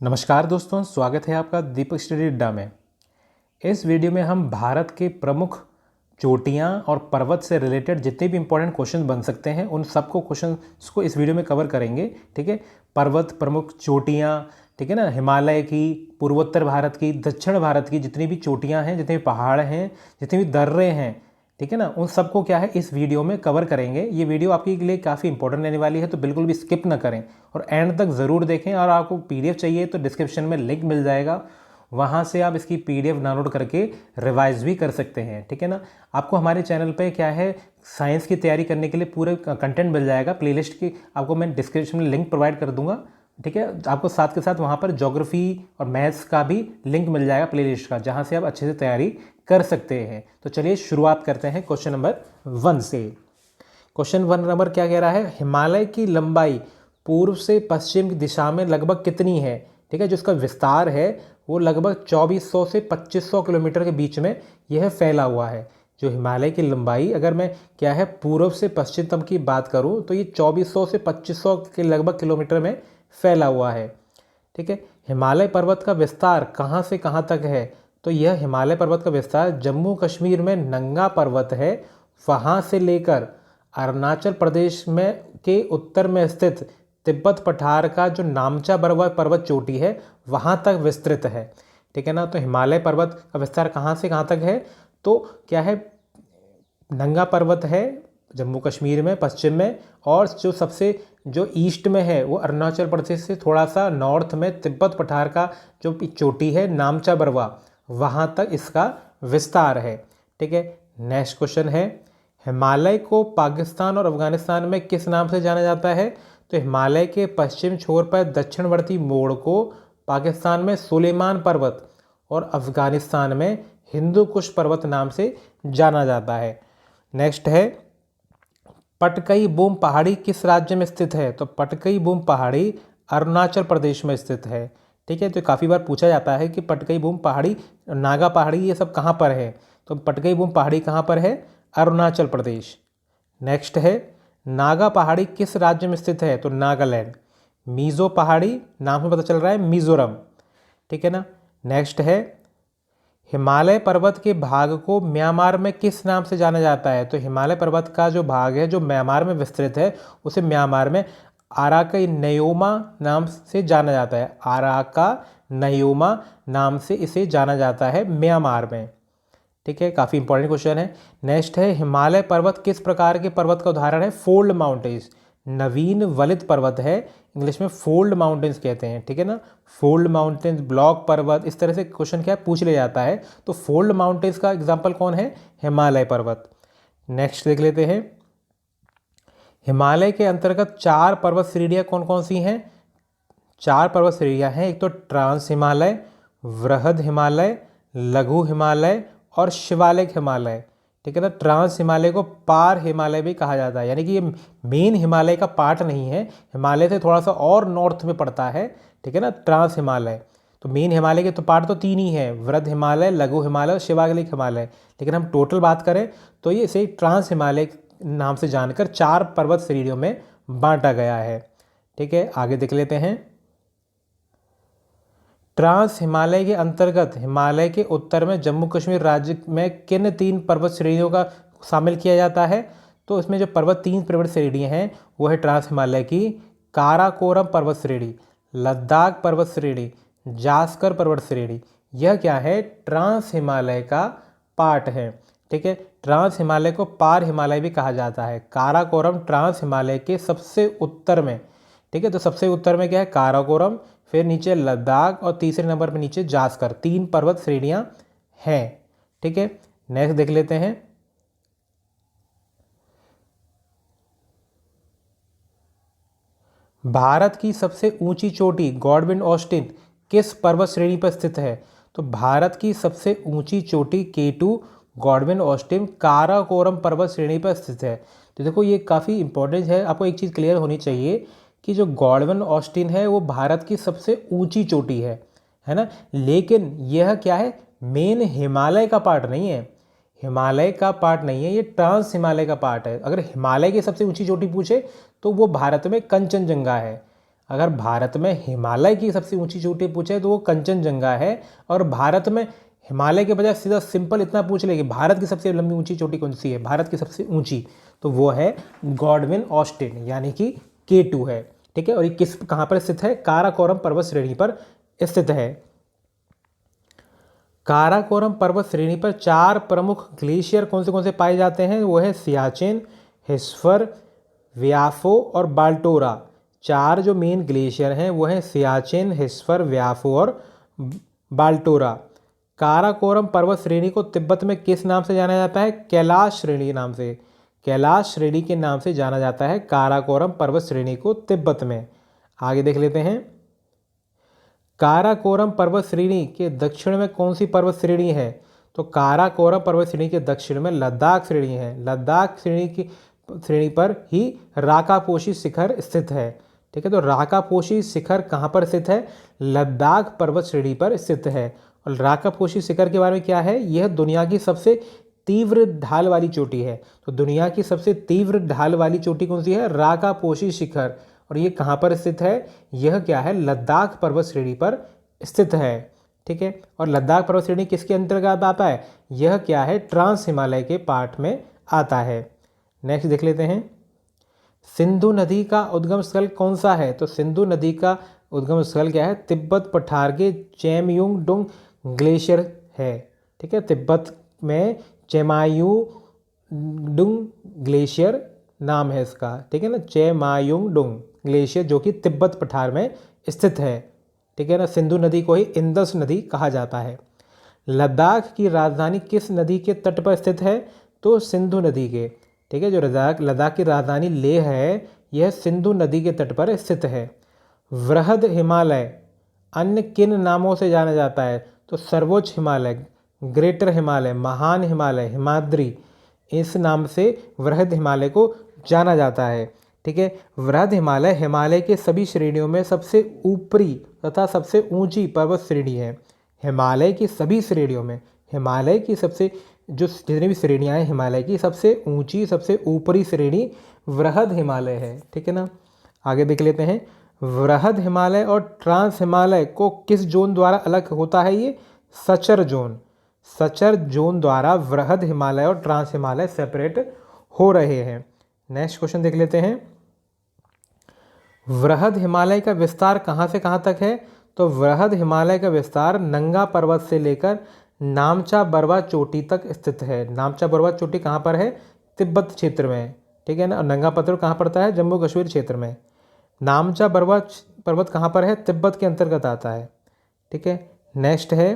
नमस्कार दोस्तों, स्वागत है आपका दीपक स्टडी अड्डा में। इस वीडियो में हम भारत के प्रमुख चोटियां और पर्वत से रिलेटेड जितने भी इंपॉर्टेंट क्वेश्चन बन सकते हैं उन सबको क्वेश्चंस को इस वीडियो में कवर करेंगे। ठीक है, पर्वत, प्रमुख चोटियां, ठीक है ना, हिमालय की, पूर्वोत्तर भारत की, दक्षिण भारत की जितनी भी चोटियाँ हैं, जितने भी पहाड़ हैं, जितने भी दर्रे हैं, ठीक है ना, उन सबको क्या है इस वीडियो में कवर करेंगे। ये वीडियो आपके लिए काफ़ी इंपॉर्टेंट रहने वाली है, तो बिल्कुल भी स्किप ना करें और एंड तक ज़रूर देखें। और आपको पीडीएफ चाहिए तो डिस्क्रिप्शन में लिंक मिल जाएगा, वहाँ से आप इसकी पीडीएफ डाउनलोड करके रिवाइज भी कर सकते हैं। ठीक है ना, आपको हमारे चैनल पे क्या है साइंस की तैयारी करने के लिए पूरे कंटेंट मिल जाएगा। प्लेलिस्ट की आपको मैं डिस्क्रिप्शन में लिंक प्रोवाइड कर दूंगा। ठीक है, आपको साथ के साथ वहाँ पर ज्योग्राफी और मैथ्स का भी लिंक मिल जाएगा प्लेलिस्ट का, जहाँ से आप अच्छे से तैयारी कर सकते हैं। तो चलिए शुरुआत करते हैं क्वेश्चन नंबर 1 से। क्वेश्चन 1 नंबर क्या कह रहा है, हिमालय की लंबाई पूर्व से पश्चिम की दिशा में लगभग कितनी है। ठीक है, जो इसका विस्तार है वो लगभग 2400 से 2500 किलोमीटर के बीच में यह फैला हुआ है। जो हिमालय की लंबाई अगर मैं क्या है पूर्व से पश्चिम तक की बात करूं तो ये 2400 से 2500 के लगभग किलोमीटर में फैला हुआ है। ठीक है, हिमालय पर्वत का विस्तार कहाँ से कहाँ तक है, तो यह हिमालय पर्वत का विस्तार जम्मू कश्मीर में नंगा पर्वत है, वहाँ से लेकर अरुणाचल प्रदेश में के उत्तर में स्थित तिब्बत पठार का जो नामचा पर्वत चोटी है वहाँ तक विस्तृत है। ठीक है ना, तो हिमालय पर्वत का विस्तार कहाँ से कहाँ तक है, तो क्या है नंगा पर्वत है जम्मू कश्मीर में पश्चिम में, और जो ईस्ट में है वो अरुणाचल प्रदेश से थोड़ा सा नॉर्थ में तिब्बत पठार का जो चोटी है नामचा बरवा, वहाँ तक इसका विस्तार है। ठीक है, नेक्स्ट क्वेश्चन है, हिमालय को पाकिस्तान और अफगानिस्तान में किस नाम से जाना जाता है। तो हिमालय के पश्चिम छोर पर दक्षिणवर्ती मोड़ को पाकिस्तान में सुलेमान पर्वत और अफगानिस्तान में हिंदू कुश पर्वत नाम से जाना जाता है। नेक्स्ट है, पटकई बूम पहाड़ी किस राज्य में स्थित है। तो पटकई बूम पहाड़ी अरुणाचल प्रदेश में स्थित है। ठीक है, तो काफ़ी बार पूछा जाता है कि पटकई बूम पहाड़ी, नागा पहाड़ी, ये सब कहाँ पर है। तो पटकई बूम पहाड़ी कहाँ पर है, अरुणाचल प्रदेश। नेक्स्ट है, नागा पहाड़ी किस राज्य में स्थित है। तो नागालैंड। मीज़ो पहाड़ी नाम से पता चल रहा है मिज़ोरम। ठीक है ना। नेक्स्ट है, हिमालय पर्वत के भाग को म्यांमार में किस नाम से जाना जाता है। तो हिमालय पर्वत का जो भाग है जो म्यांमार में विस्तृत है उसे म्यांमार में अराकई नयोमा नाम से जाना जाता है। अराका नयोमा नाम से इसे जाना जाता है म्यांमार में। ठीक है, काफ़ी इंपॉर्टेंट क्वेश्चन है। नेक्स्ट है, हिमालय पर्वत किस प्रकार के पर्वत का उदाहरण है। फोल्ड माउंटेन्स, नवीन वलित पर्वत है, इंग्लिश में फोल्ड माउंटेन्स कहते हैं। ठीक है ना, फोल्ड माउंटेन्स, ब्लॉक पर्वत, इस तरह से क्वेश्चन क्या पूछ लिया जाता है। तो फोल्ड माउंटेन्स का एग्जाम्पल कौन है, हिमालय पर्वत। नेक्स्ट देख लेते हैं, हिमालय के अंतर्गत 4 पर्वत श्रेणियाँ कौन कौन सी हैं। 4 पर्वत श्रेणियाँ हैं, एक तो ट्रांस हिमालय, वृहद हिमालय, लघु हिमालय और शिवालिक हिमालय। ठीक है ना, ट्रांस हिमालय को पार हिमालय भी कहा जाता है, यानी कि ये मेन हिमालय का पार्ट नहीं है, हिमालय से थोड़ा सा और नॉर्थ में पड़ता है। ठीक है ना, ट्रांस हिमालय। तो मेन हिमालय के तो पार्ट तो 3 ही है, वृहद हिमालय, लघु हिमालय और शिवालिक हिमालय। लेकिन हम टोटल बात करें तो ये इसे ट्रांस हिमालय नाम से जानकर 4 पर्वत श्रेणियों में बांटा गया है। ठीक है, आगे देख लेते हैं, ट्रांस हिमालय के अंतर्गत हिमालय के उत्तर में जम्मू कश्मीर राज्य में किन 3 पर्वत श्रेणियों का शामिल किया जाता है। तो इसमें जो 3 पर्वत श्रेणियाँ हैं वो है ट्रांस हिमालय की काराकोरम पर्वत श्रेणी, लद्दाख पर्वत श्रेणी, जास्कर पर्वत श्रेणी। यह क्या है, ट्रांस हिमालय का पार्ट है। ठीक है, ट्रांस हिमालय को पार हिमालय भी कहा जाता है। काराकोरम ट्रांस हिमालय के सबसे उत्तर में। ठीक है, तो सबसे उत्तर में क्या है, काराकोरम, फिर नीचे लद्दाख और तीसरे नंबर पर नीचे जास्कर, 3 पर्वत श्रेणियां हैं। ठीक है, नेक्स्ट देख लेते हैं, भारत की सबसे ऊंची चोटी गॉडविन ऑस्टिन किस पर्वत श्रेणी पर स्थित है। तो भारत की सबसे ऊंची चोटी K2 गॉडविन ऑस्टिन काराकोरम पर्वत श्रेणी पर स्थित है। तो देखो ये काफ़ी इंपॉर्टेंट है, आपको एक चीज़ क्लियर होनी चाहिए कि जो गॉडविन ऑस्टिन है वो भारत की सबसे ऊंची चोटी है ना। लेकिन यह क्या है, मेन हिमालय का पार्ट नहीं है, हिमालय का पार्ट नहीं है, ये ट्रांस हिमालय का पार्ट है। अगर हिमालय की सबसे ऊंची चोटी पूछे तो वो भारत में कंचनजंगा है। अगर भारत में हिमालय की सबसे ऊंची चोटी पूछे तो वो कंचनजंगा है। और भारत में हिमालय के बजाय सीधा सिंपल इतना पूछ ले कि भारत की सबसे लंबी ऊंची चोटी कौन सी है, भारत की सबसे ऊंची, तो वो है गॉडविन ऑस्टिन यानी कि K2 है। ठीक है, और ये कहाँ पर स्थित है? काराकोरम पर्वत श्रेणी पर स्थित है। काराकोरम पर्वत श्रेणी पर 4 प्रमुख ग्लेशियर कौन से पाए जाते हैं? वो है सियाचिन, हिस्फर, व्याफो और बाल्टोरा। 4 जो मेन ग्लेशियर हैं वो हैं सियाचिन, हिस्फर, व्याफो और बाल्टोरा। काराकोरम पर्वत श्रेणी को तिब्बत में किस नाम से जाना जाता है? कैलाश श्रेणी के नाम से। कैलाश श्रेणी के नाम से जाना जाता है काराकोरम पर्वत श्रेणी को तिब्बत में। आगे देख लेते हैं। काराकोरम पर्वत श्रेणी के दक्षिण में कौन सी पर्वत श्रेणी है? तो काराकोरम पर्वत श्रेणी के दक्षिण में लद्दाख श्रेणी है। लद्दाख श्रेणी पर ही राकापोशी शिखर स्थित है। ठीक है, तो राकापोशी शिखर कहाँ पर स्थित है? लद्दाख पर्वत श्रेणी पर स्थित है। और राकापोशी शिखर के बारे में क्या है? यह दुनिया की सबसे तीव्र ढाल वाली चोटी है। तो दुनिया की सबसे तीव्र ढाल वाली चोटी कौन सी है? राकापोशी शिखर। और ये कहाँ पर स्थित है? यह क्या है? लद्दाख पर्वत श्रेणी पर स्थित है। ठीक है, और लद्दाख पर्वत श्रेणी किसके अंतर्गत आता है? यह क्या है? ट्रांस हिमालय के पार्ट में आता है। नेक्स्ट देख लेते हैं। सिंधु नदी का उद्गम स्थल कौन सा है? तो सिंधु नदी का उद्गम स्थल क्या है? तिब्बत पठार के चेमयुंगडुंग ग्लेशियर है। ठीक है, तिब्बत में चेमायुंगडुंग ग्लेशियर नाम है इसका। ठीक है ना, चेमायुंगडुंग ग्लेशियर जो कि तिब्बत पठार में स्थित है। ठीक है ना, सिंधु नदी को ही इंदस नदी कहा जाता है। लद्दाख की राजधानी किस नदी के तट पर स्थित है? तो सिंधु नदी के। ठीक है, जो लद्दाख की राजधानी लेह है यह सिंधु नदी के तट पर स्थित है। वृहद हिमालय अन्य किन नामों से जाना जाता है? तो सर्वोच्च हिमालय, ग्रेटर हिमालय, महान हिमालय, हिमाद्री, इस नाम से वृहद हिमालय को जाना जाता है। ठीक है, वृहद हिमालय हिमालय के सभी श्रेणियों में सबसे ऊपरी तथा सबसे ऊंची पर्वत श्रेणी है। हिमालय की सभी श्रेणियों में, हिमालय की सबसे जो जितनी भी श्रेणियाँ हैं हिमालय की, सबसे ऊंची सबसे ऊपरी श्रेणी वृहद हिमालय है। ठीक है ना, आगे देख लेते हैं। वृहद हिमालय और ट्रांस हिमालय को किस जोन द्वारा अलग होता है? ये सचर जोन। सचर जोन द्वारा वृहद हिमालय और ट्रांस हिमालय सेपरेट हो रहे हैं। नेक्स्ट क्वेश्चन देख लेते हैं। वृहद हिमालय का विस्तार कहाँ से कहाँ तक है? तो वृहद हिमालय का विस्तार नंगा पर्वत से लेकर नामचा बरवा चोटी तक स्थित है। नामचा बरवा चोटी कहाँ पर है? तिब्बत क्षेत्र में। ठीक है ना, और नंगा पर्वत कहाँ पड़ता है? जम्मू कश्मीर क्षेत्र में। नामचा बरवा पर्वत कहाँ पर है? तिब्बत के अंतर्गत आता है। ठीक है, नेक्स्ट है।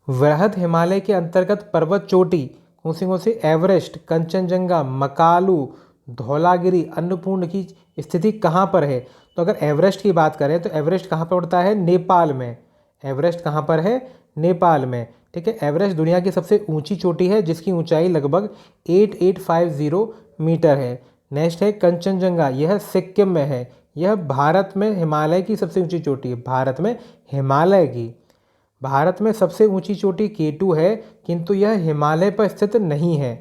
वृहद हिमालय के अंतर्गत पर्वत चोटी कौन सी? एवरेस्ट, कंचनजंगा, मकालू, धौलागिरी, अन्नपूर्ण की स्थिति कहाँ पर है? तो अगर एवरेस्ट की बात करें तो एवरेस्ट कहाँ पर पड़ता है? नेपाल में। एवरेस्ट कहाँ पर है? नेपाल में। ठीक है, एवरेस्ट दुनिया की सबसे ऊंची चोटी है जिसकी ऊंचाई लगभग 8850 मीटर है। नेक्स्ट है कंचनजंगा, यह सिक्किम में है। यह भारत में हिमालय की सबसे ऊंची चोटी है। भारत में हिमालय की, भारत में सबसे ऊंची चोटी K2 है, किंतु यह हिमालय पर स्थित नहीं है।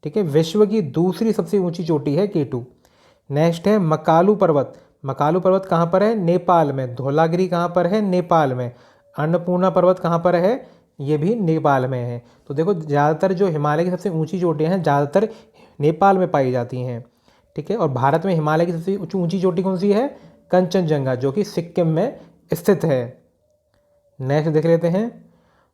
ठीक है, विश्व की दूसरी सबसे ऊंची चोटी है K2। नेक्स्ट है मकालू पर्वत। मकालू पर्वत कहाँ पर है? नेपाल में। धौलागिरी कहाँ पर है? नेपाल में। अन्नपूर्णा पर्वत कहाँ पर है? ये भी नेपाल में है। तो देखो, ज़्यादातर जो हिमालय की सबसे ऊंची चोटियाँ हैं ज़्यादातर नेपाल में पाई जाती हैं। ठीक है, और भारत में हिमालय की सबसे ऊंची चोटी कौन सी है? कंचनजंगा, जो कि सिक्किम में स्थित है। नेक्स्ट देख लेते हैं।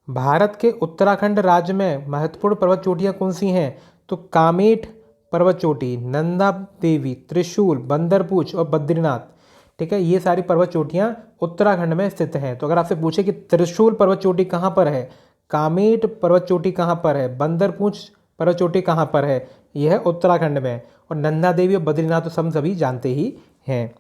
भारत के उत्तराखंड राज्य में महत्वपूर्ण पर्वत चोटियाँ कौन सी हैं? तो कामेट पर्वत चोटी, नंदा देवी, त्रिशूल, बंदरपूछ और बद्रीनाथ। ठीक है, ये सारी पर्वत चोटियाँ उत्तराखंड में स्थित हैं। तो अगर आपसे पूछे कि त्रिशूल पर्वत चोटी कहाँ पर है, कामेट पर्वत चोटी कहाँ पर है, बंदरपूछ पर्वत चोटी कहाँ पर है, यह है उत्तराखंड में। और नंदा देवी और बद्रीनाथ तो हम सभी जानते ही हैं।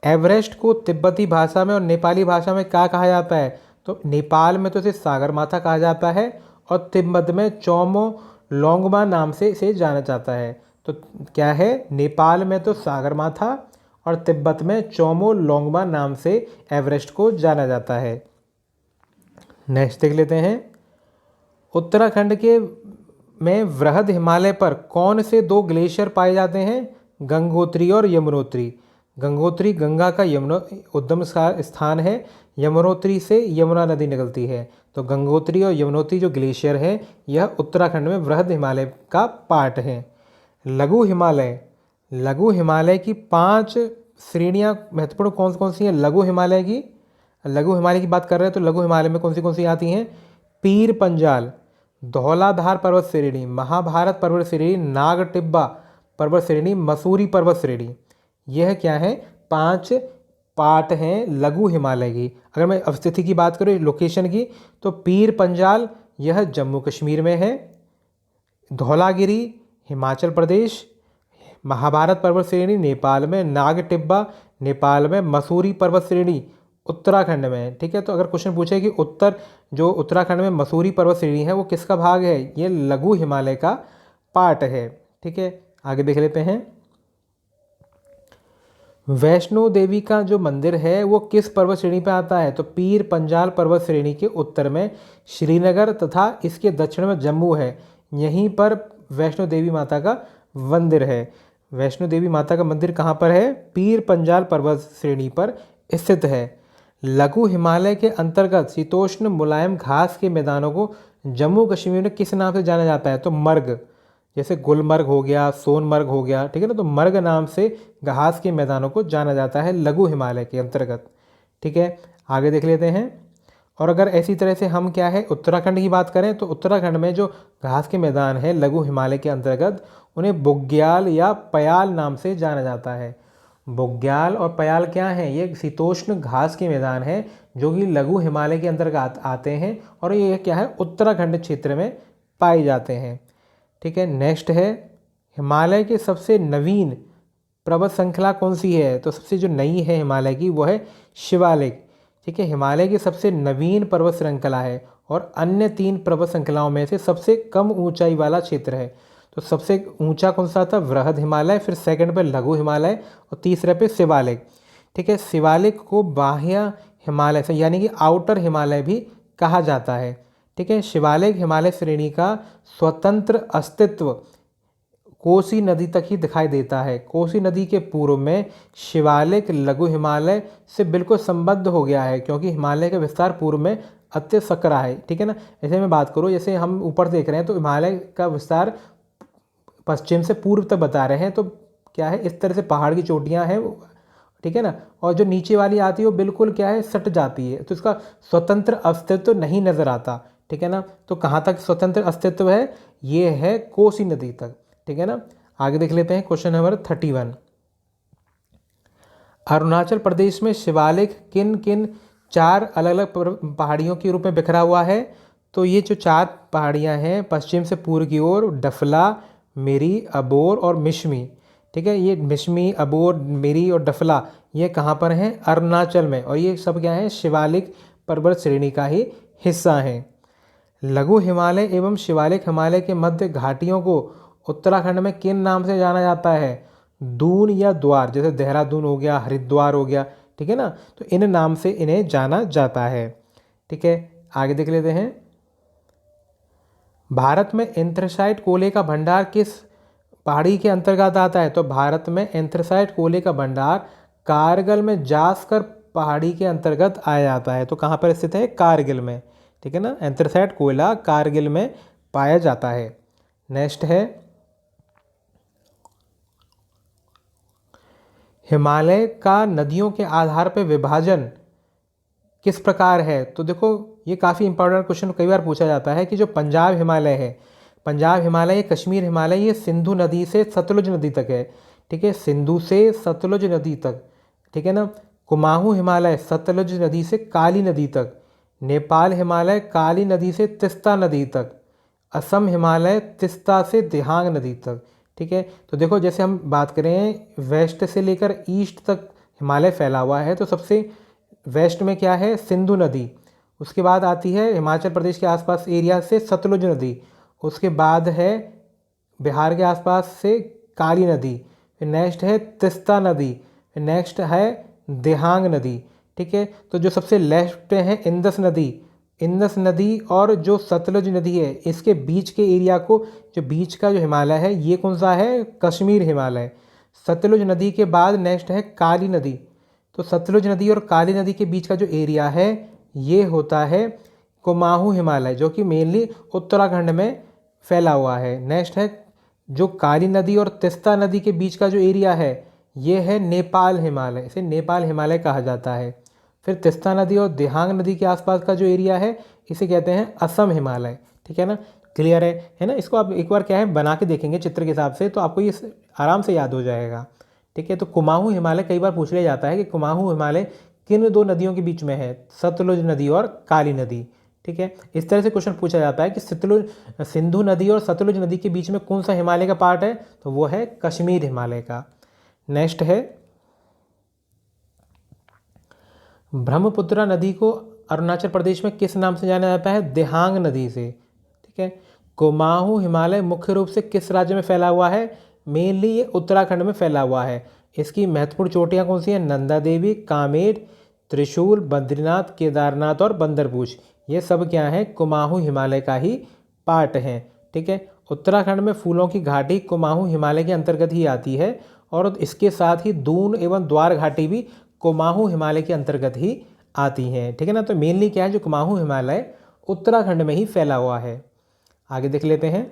एवरेस्ट को तिब्बती भाषा में और नेपाली भाषा में क्या कहा जाता है? तो नेपाल में तो इसे सागरमाथा कहा जाता है और तिब्बत में चौमो लोंगमा नाम से इसे जाना जाता है। तो क्या है? नेपाल में तो सागरमाथा और तिब्बत में चौमो लोंगमा नाम से एवरेस्ट को जाना जाता है। नेक्स्ट देख लेते हैं। उत्तराखंड के में वृहद हिमालय पर कौन से 2 ग्लेशियर पाए जाते हैं? गंगोत्री और यमुनोत्री। गंगोत्री गंगा का यमुना उद्गम स्थान है। यमुनोत्री से यमुना नदी निकलती है। तो गंगोत्री और यमुनोत्री जो ग्लेशियर है यह उत्तराखंड में वृहद हिमालय का पार्ट है। लघु हिमालय, लघु हिमालय की 5 श्रेणियां महत्वपूर्ण कौन कौन सी हैं? लघु हिमालय की, लघु हिमालय की बात कर रहे हैं तो लघु हिमालय में कौन सी आती हैं? पीर पंजाल, धौलाधार पर्वत श्रेणी, महाभारत पर्वत श्रेणी, नाग टिब्बा पर्वत श्रेणी, मसूरी पर्वत श्रेणी। यह क्या है? 5 पार्ट हैं लघु हिमालय की। अगर मैं अवस्थिति की बात करूँ, लोकेशन की, तो पीर पंजाल यह जम्मू कश्मीर में है, धौलागिरी हिमाचल प्रदेश, महाभारत पर्वत श्रेणी नेपाल में, नाग टिब्बा नेपाल में, मसूरी पर्वत श्रेणी उत्तराखंड में। ठीक है, तो अगर क्वेश्चन पूछे कि जो उत्तराखंड में मसूरी पर्वत श्रेणी है वो किसका भाग है? ये लघु हिमालय का पार्ट है। ठीक है, आगे देख लेते हैं। वैष्णो देवी का जो मंदिर है वो किस पर्वत श्रेणी पे आता है? तो पीर पंजाल पर्वत श्रेणी के उत्तर में श्रीनगर तथा इसके दक्षिण में जम्मू है। यहीं पर वैष्णो देवी माता का मंदिर है। वैष्णो देवी माता का मंदिर कहाँ पर है? पीर पंजाल पर्वत श्रेणी पर स्थित है। लघु हिमालय के अंतर्गत शीतोष्ण मुलायम घास के मैदानों को जम्मू कश्मीर में किस नाम से जाना जाता है? तो मर्ग, जैसे गुलमर्ग हो गया, सोनमर्ग हो गया, ठीक है ना, तो मर्ग नाम से घास के मैदानों को जाना जाता है लघु हिमालय के अंतर्गत। ठीक है, आगे देख लेते हैं। और अगर ऐसी तरह से हम क्या है उत्तराखंड की बात करें तो उत्तराखंड में जो घास के मैदान है लघु हिमालय के अंतर्गत उन्हें बुग्याल या पयाल नाम से जाना जाता है। बुग्याल और पयाल क्या हैं? ये शीतोष्ण घास के मैदान हैं जो कि लघु हिमालय के अंतर्गत आते हैं और ये क्या है उत्तराखंड क्षेत्र में पाए जाते हैं। ठीक है, नेक्स्ट है हिमालय के सबसे नवीन पर्वत श्रृंखला कौन सी है? तो सबसे जो नई है हिमालय की वो है शिवालिक। ठीक है, हिमालय की सबसे नवीन पर्वत श्रृंखला है और अन्य 3 पर्वत श्रृंखलाओं में से सबसे कम ऊंचाई वाला क्षेत्र है। तो सबसे ऊंचा कौन सा था? वृहद हिमालय, फिर सेकंड पे लघु हिमालय और तीसरे पे शिवालिक। ठीक है, शिवालिक को बाह्य हिमालय से यानी कि आउटर हिमालय भी कहा जाता है। ठीक है, शिवालिक हिमालय श्रेणी का स्वतंत्र अस्तित्व कोसी नदी तक ही दिखाई देता है। कोसी नदी के पूर्व में शिवालिक लघु हिमालय से बिल्कुल संबद्ध हो गया है क्योंकि हिमालय का विस्तार पूर्व में अत्यंत सकरा है। ठीक है ना, ऐसे में बात करो जैसे हम ऊपर देख रहे हैं तो हिमालय का विस्तार पश्चिम से पूर्व तक बता रहे हैं, तो क्या है इस तरह से पहाड़ की चोटियाँ हैं, ठीक है ना, और जो नीचे वाली आती है वो बिल्कुल क्या है सट जाती है, तो इसका स्वतंत्र अस्तित्व नहीं नज़र आता। ठीक है ना, तो कहाँ तक स्वतंत्र अस्तित्व है? ये है कोसी नदी तक। ठीक है ना, आगे देख लेते हैं क्वेश्चन नंबर 31। अरुणाचल प्रदेश में शिवालिक किन किन 4 अलग अलग पहाड़ियों के रूप में बिखरा हुआ है? तो ये जो 4 पहाड़ियाँ हैं पश्चिम से पूर्व की ओर डफला, मिरी, अबोर और मिशमी। ठीक है, ये मिशमी, अबोर, मिरी और डफला ये कहाँ पर हैं? अरुणाचल में, और ये सब क्या है शिवालिक पर्वत श्रेणी का ही हिस्सा हैं। लघु हिमालय एवं शिवालिक हिमालय के मध्य घाटियों को उत्तराखंड में किन नाम से जाना जाता है? दून या द्वार, जैसे देहरादून हो गया, हरिद्वार हो गया, ठीक है ना, तो इन नाम से इन्हें जाना जाता है। ठीक है, आगे देख लेते हैं। भारत में एंथ्रेसाइट कोयले का भंडार किस पहाड़ी के अंतर्गत आता है? तो भारत में एंथ्रेसाइट कोयले का भंडार कारगिल में जास्कर पहाड़ी के अंतर्गत आया जाता है। तो कहाँ पर स्थित है? कारगिल में। ठीक है ना, एंथ्रेसाइट कोयला कारगिल में पाया जाता है। नेक्स्ट है हिमालय का नदियों के आधार पर विभाजन किस प्रकार है? तो देखो ये काफ़ी इंपॉर्टेंट क्वेश्चन कई बार पूछा जाता है कि जो पंजाब हिमालय है, पंजाब हिमालय, कश्मीर हिमालय, ये सिंधु नदी से सतलुज नदी तक है। ठीक है, सिंधु से सतलुज नदी तक। ठीक है ना, कुमाऊं हिमालय सतलुज नदी से काली नदी तक, नेपाल हिमालय काली नदी से तिस्ता नदी तक, असम हिमालय तिस्ता से दिहांग नदी तक। ठीक है, तो देखो जैसे हम बात करें वेस्ट से लेकर ईस्ट तक हिमालय फैला हुआ है, तो सबसे वेस्ट में क्या है? सिंधु नदी, उसके बाद आती है हिमाचल प्रदेश के आसपास एरिया से सतलुज नदी, उसके बाद है बिहार के आसपास से काली नदी, फिर नेक्स्ट है तिस्ता नदी, फिर नेक्स्ट है दिहांग नदी। ठीक है, तो जो सबसे लेफ्ट पे है इंदस नदी, इंदस नदी और जो सतलुज नदी है इसके बीच के एरिया को, जो बीच का जो हिमालय है ये कौन सा है? कश्मीर हिमालय। सतलुज नदी के बाद नेक्स्ट है काली नदी। तो सतलुज नदी और काली नदी के बीच का जो एरिया है ये होता है कुमाऊं हिमालय, जो कि मेनली उत्तराखंड में फैला हुआ है। नेक्स्ट है जो काली नदी और तीस्ता नदी के बीच का जो एरिया है ये है नेपाल हिमालय, इसे नेपाल हिमालय कहा जाता है। फिर तीस्ता नदी और दिहांग नदी के आसपास का जो एरिया है इसे कहते हैं असम हिमालय। ठीक है ना, क्लियर है ना। इसको आप एक बार क्या है बना के देखेंगे चित्र के हिसाब से तो आपको ये आराम से याद हो जाएगा। ठीक है, तो कुमाऊं हिमालय कई बार पूछ लिया जाता है कि कुमाऊं हिमालय किन दो नदियों के बीच में है, सतलुज नदी और काली नदी। ठीक है, इस तरह से क्वेश्चन पूछा जाता है कि सिंधु नदी और सतलुज नदी के बीच में कौन सा हिमालय का पार्ट है, तो वो है कश्मीर हिमालय का। नेक्स्ट है ब्रह्मपुत्र नदी को अरुणाचल प्रदेश में किस नाम से जाना जाता है, दिहांग नदी से। ठीक है, कुमाऊं हिमालय मुख्य रूप से किस राज्य में फैला हुआ है, मेनली ये उत्तराखंड में फैला हुआ है। इसकी महत्वपूर्ण चोटियां कौन सी हैं, नंदा देवी, कामेट, त्रिशूल, बद्रीनाथ, केदारनाथ और बंदरपूछ। ये सब क्या है, कुमाऊं हिमालय का ही पार्ट हैं। ठीक है, उत्तराखंड में फूलों की घाटी कुमाऊं हिमालय के अंतर्गत ही आती है और इसके साथ ही दून एवं द्वार घाटी भी कुमाऊं हिमालय के अंतर्गत ही आती हैं। ठीक है ना, तो मेनली क्या है, जो कुमाऊं हिमालय उत्तराखंड में ही फैला हुआ है। आगे देख लेते हैं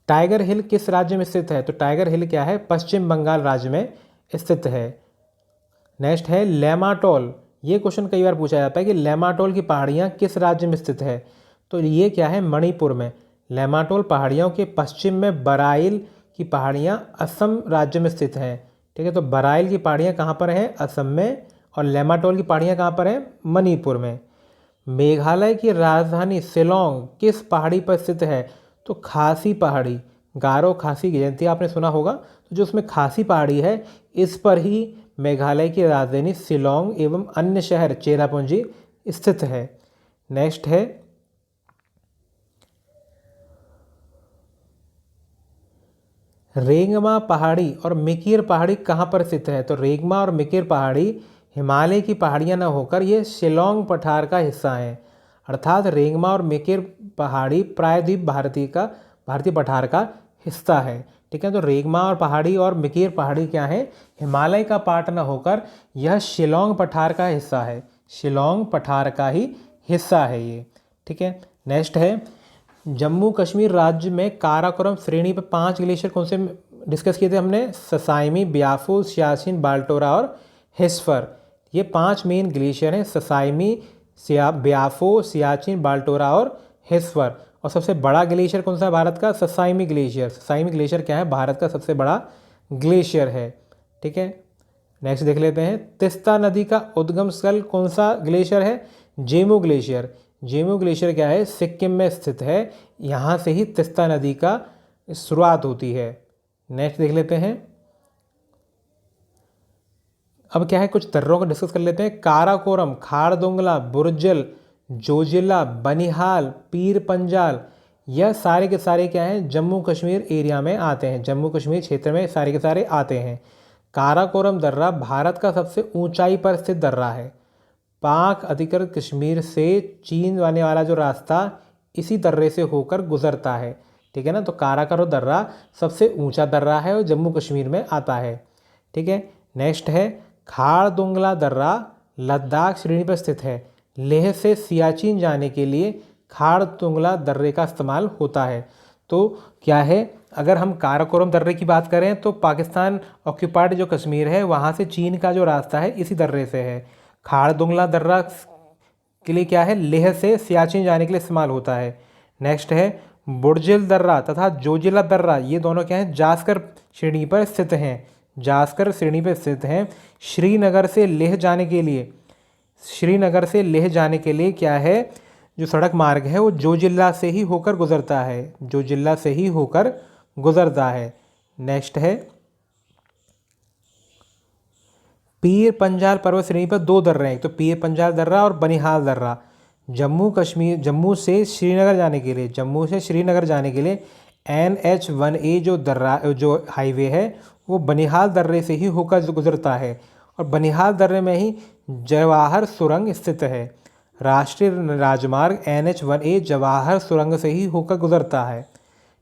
टाइगर हिल किस राज्य में स्थित है, तो टाइगर हिल क्या है, पश्चिम बंगाल राज्य में स्थित है। नेक्स्ट है लेमाटोल, ये क्वेश्चन कई बार पूछा जाता है कि लेमाटोल की पहाड़ियाँ किस राज्य में स्थित है, तो ये क्या है, मणिपुर में। लेमाटोल पहाड़ियों के पश्चिम में बराइल की पहाड़ियाँ असम राज्य में स्थित हैं। ठीक है, तो बराइल की पहाड़ियाँ कहाँ पर हैं, असम में, और लेमाटोल की पहाड़ियाँ कहाँ पर हैं, मणिपुर में। मेघालय की राजधानी शिलोंग किस पहाड़ी पर स्थित है, तो खासी पहाड़ी, गारो खासी जयंती आपने सुना होगा, तो जो उसमें खासी पहाड़ी है इस पर ही मेघालय की राजधानी शिलोंग एवं अन्य शहर चेरापूंजी स्थित है। नेक्स्ट है रेंगमा पहाड़ी और मिकिर पहाड़ी कहाँ पर स्थित है, तो रेंगमा और मिकिर पहाड़ी हिमालय की पहाड़ियाँ न होकर ये शिलोंग पठार का हिस्सा हैं। अर्थात रेंगमा और मिकिर पहाड़ी प्रायद्वीप भारतीय पठार का हिस्सा है। ठीक है, तो रेंगमा और मिकिर पहाड़ी क्या है, हिमालय का पार्ट न होकर यह शिलोंग पठार का हिस्सा है, शिलोंग पठार का ही हिस्सा है ये। ठीक है, नेक्स्ट है जम्मू कश्मीर राज्य में काराकोरम श्रेणी पर 5 ग्लेशियर कौन से डिस्कस किए थे हमने, ससाइमी, ब्याफो, सियाचिन, बाल्टोरा और हिस्फर। ये 5 मेन ग्लेशियर हैं, ससाइमी, ब्याफो, सियाचिन, बाल्टोरा और हिस्फर। और सबसे बड़ा ग्लेशियर कौन सा है भारत का, ससाइमी ग्लेशियर। ससाइमी ग्लेशियर क्या है, भारत का सबसे बड़ा ग्लेशियर है। ठीक है, नेक्स्ट देख लेते हैं तीस्ता नदी का उद्गम स्थल कौन सा ग्लेशियर है, जेमू ग्लेशियर। जेमू ग्लेशियर क्या है, सिक्किम में स्थित है, यहाँ से ही तीस्ता नदी का शुरुआत होती है। नेक्स्ट देख लेते हैं, अब क्या है कुछ दर्रों को डिस्कस कर लेते हैं। काराकोरम, खारदुंगला, बुरजल, जोजिला, बनिहाल, पीर पंजाल, यह सारे के सारे क्या हैं, जम्मू कश्मीर एरिया में आते हैं, जम्मू कश्मीर क्षेत्र में सारे के सारे आते हैं। काराकोरम दर्रा भारत का सबसे ऊंचाई पर स्थित दर्रा है। पाक अधिकृत कश्मीर से चीन जाने वाला जो रास्ता इसी दर्रे से होकर गुजरता है। ठीक है ना, तो काराकोरम दर्रा सबसे ऊंचा दर्रा है और जम्मू कश्मीर में आता है। ठीक है, नेक्स्ट है खारदुंगला दर्रा लद्दाख श्रेणी पर स्थित है। लेह से सियाचिन जाने के लिए खारदुंगला दर्रे का इस्तेमाल होता है। तो क्या है, अगर हम काराकोरम दर्रे की बात करें तो पाकिस्तान ऑक्यूपाइड जो कश्मीर है वहाँ से चीन का जो रास्ता है इसी दर्रे से है। खारदुंगला दर्रा के लिए क्या है, लेह से सियाचिन जाने के लिए इस्तेमाल होता है। नेक्स्ट है बुरजिल दर्रा तथा जोजिला दर्रा, ये दोनों क्या हैं, जास्कर श्रेणी पर स्थित हैं, जास्कर श्रेणी पर स्थित हैं। श्रीनगर से लेह जाने के लिए क्या है, जो सड़क मार्ग है वो जोजिला से ही होकर गुजरता है, जोजिला से ही होकर गुजरता है। नेक्स्ट है पीर पंजाल पर्वत श्रेणी पर 2 दर्रे हैं, तो पीर पंजाल दर्रा और बनिहाल दर्रा। जम्मू से श्रीनगर जाने के लिए NH1A जो हाईवे है वो बनिहाल दर्रे से ही होकर गुजरता है और बनिहाल दर्रे में ही जवाहर सुरंग स्थित है। राष्ट्रीय राजमार्ग NH1A जवाहर सुरंग से ही होकर गुजरता है।